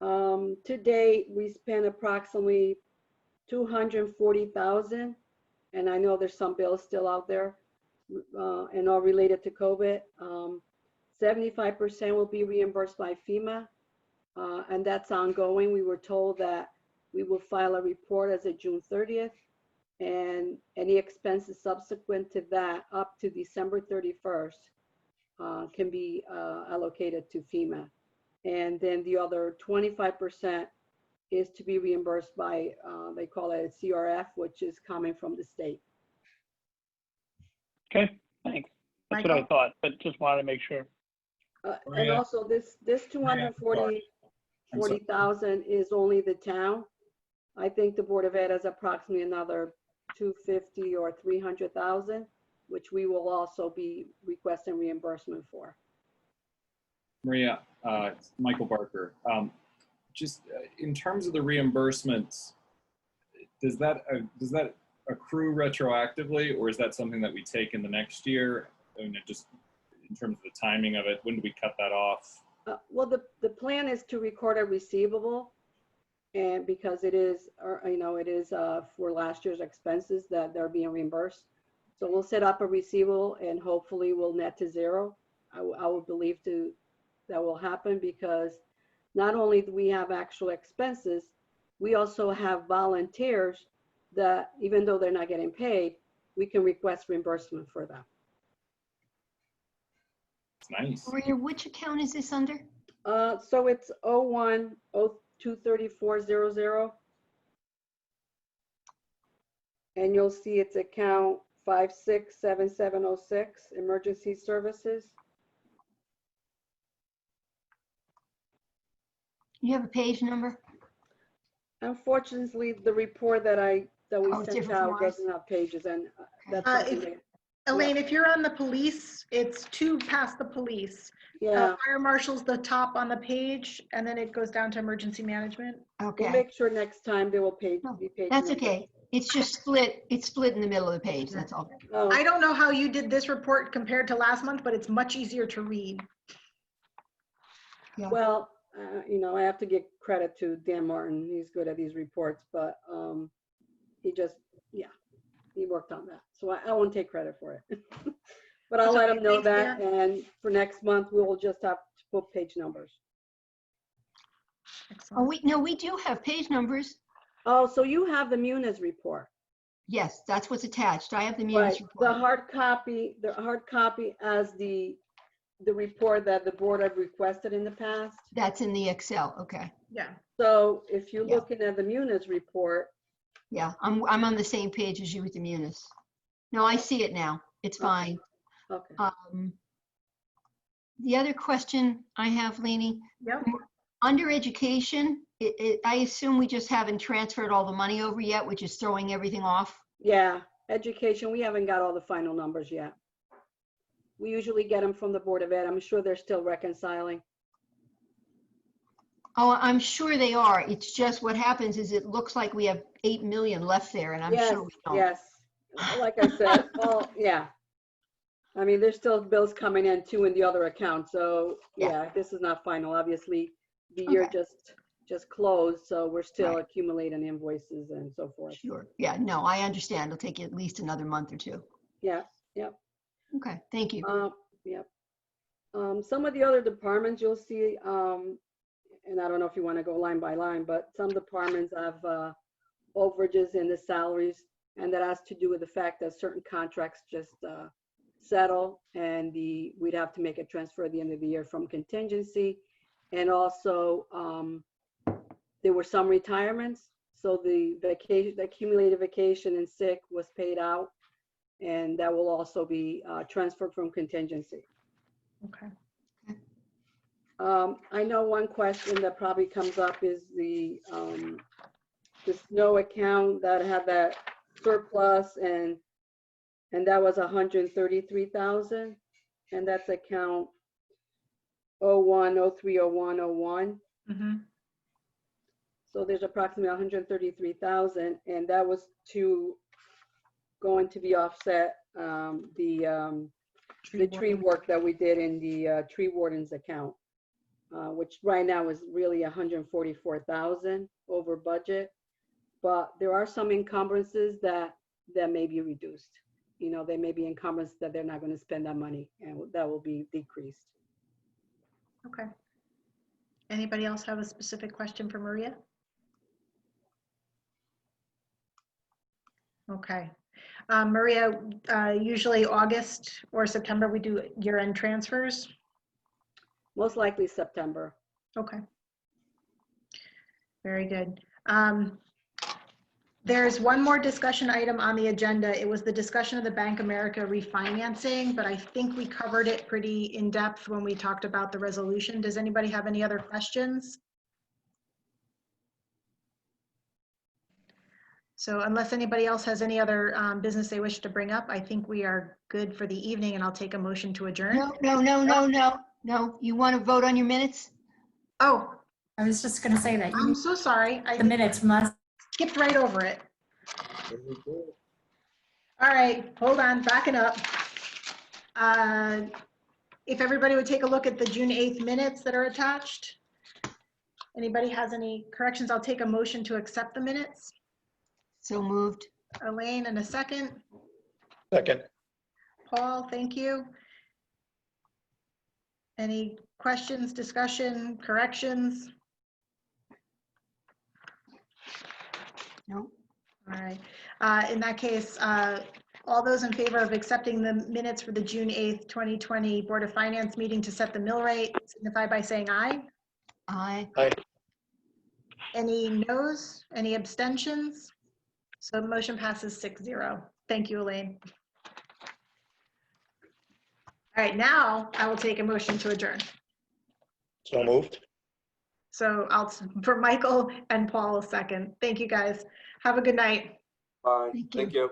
To date, we spent approximately $240,000, and I know there's some bills still out there, and all related to COVID. 75% will be reimbursed by FEMA, and that's ongoing. We were told that we will file a report as of June 30th, and any expenses subsequent to that up to December 31st. Can be allocated to FEMA. And then the other 25% is to be reimbursed by, they call it a CRF, which is coming from the state. Okay, thanks. That's what I thought, but just wanted to make sure. And also this 240,000 is only the town. I think the Board of Ed has approximately another 250 or 300,000. Which we will also be requesting reimbursement for. Maria, it's Michael Barker. Just in terms of the reimbursements, does that accrue retroactively, or is that something that we take in the next year? And just in terms of the timing of it, when do we cut that off? Well, the plan is to record a receivable, and because it is, it is for last year's expenses that they're being reimbursed. So we'll set up a receivable and hopefully we'll net to zero. I would believe that will happen because not only do we have actual expenses, we also have volunteers that even though they're not getting paid, we can request reimbursement for them. It's nice. Maria, which account is this under? So it's 01-023400. And you'll see it's account 567706, emergency services. You have a page number? Unfortunately, the report that we sent out doesn't have pages, and that's something Elaine, if you're on the police, it's 2 past the police. Yeah. Fire marshal's the top on the page, and then it goes down to emergency management. Okay. We'll make sure next time there will be page. That's numbers. okay. It's just split. It's split in the middle of the page. That's all. Oh. I don't know how you did this report compared to last month, but it's much easier to read. Yeah. Well, I have to give credit to Dan Martin. He's good at these reports, but he worked on that. So I won't take credit for it. But I'll let him know that. And for next month, we will just have to put page numbers. Oh, we do have page numbers. Oh, so you have the Muniz report. Yes, that's what's attached. I have the Muniz Right. report. The hard copy as the report that the board had requested in the past. That's in the Excel. Okay. Yeah. So if you're looking at the Muniz report. Yeah, I'm on the same page as you with the Muniz. No, I see it now. It's fine. Okay. The other question I have, Lainey, Yep. under education, I assume we just haven't transferred all the money over yet, which is throwing everything off. Yeah, education, we haven't got all the final numbers yet. We usually get them from the Board of Ed. I'm sure they're still reconciling. Oh, I'm sure they are. It's just what happens is it looks like we have 8 million left there, and I'm Yes, sure we don't. yes. Like I said, yeah. I mean, there's still bills coming in too in the other account. So yeah, this is not final. Obviously, the year Okay. just closed, so we're still Right. accumulating invoices and so forth. Sure. Yeah, no, I understand. It'll take you at least another month or two. Yeah, yep. Okay, thank you. Yep. Some of the other departments you'll see, and I don't know if you want to go line by line, but some departments have overages in the salaries, and that has to do with the fact that certain contracts just settle, and we'd have to make a transfer at the end of the year from contingency. And also, there were some retirements, so the accumulated vacation and sick was paid out, and that will also be transferred from contingency. Okay. I know one question that probably comes up is the snow account that had that surplus, and that was 133,000, and that's account 01030101. Mm-hmm. So there's approximately 133,000, and that was going to be offset the tree work that we did in the tree warden's account, which right now is really 144,000 over budget. But there are some encumbrances that may be reduced. You know, they may be encumbrances that they're not going to spend that money, and that will be decreased. Okay. Anybody else have a specific question for Maria? Okay. Maria, usually August or September, we do year-end transfers. Most likely September. Okay. Very good. There's one more discussion item on the agenda. It was the discussion of the Bank America refinancing, but I think we covered it pretty in depth when we talked about the resolution. Does anybody have any other questions? So unless anybody else has any other business they wish to bring up, I think we are good for the evening, and I'll take a motion to adjourn. No. You want to vote on your minutes? Oh, I was just going to say that. I'm so sorry. The minutes must. Skipped right over it. All right, hold on, backing up. If everybody would take a look at the June 8th minutes that are attached. Anybody has any corrections? I'll take a motion to accept the minutes. So moved. Elaine, and a second. Second. Paul, thank you. Any questions, discussion, corrections? No. All right. In that case, all those in favor of accepting the minutes for the June 8th, 2020 Board of Finance meeting to set the mill rate, signify by saying aye. Aye. Aye. Any noes? Any abstentions? So the motion passes 6-0. Thank you, Elaine. All right, now I will take a motion to adjourn. So moved. So for Michael and Paul, a second. Thank you, guys. Have a good night. Bye. Thank you.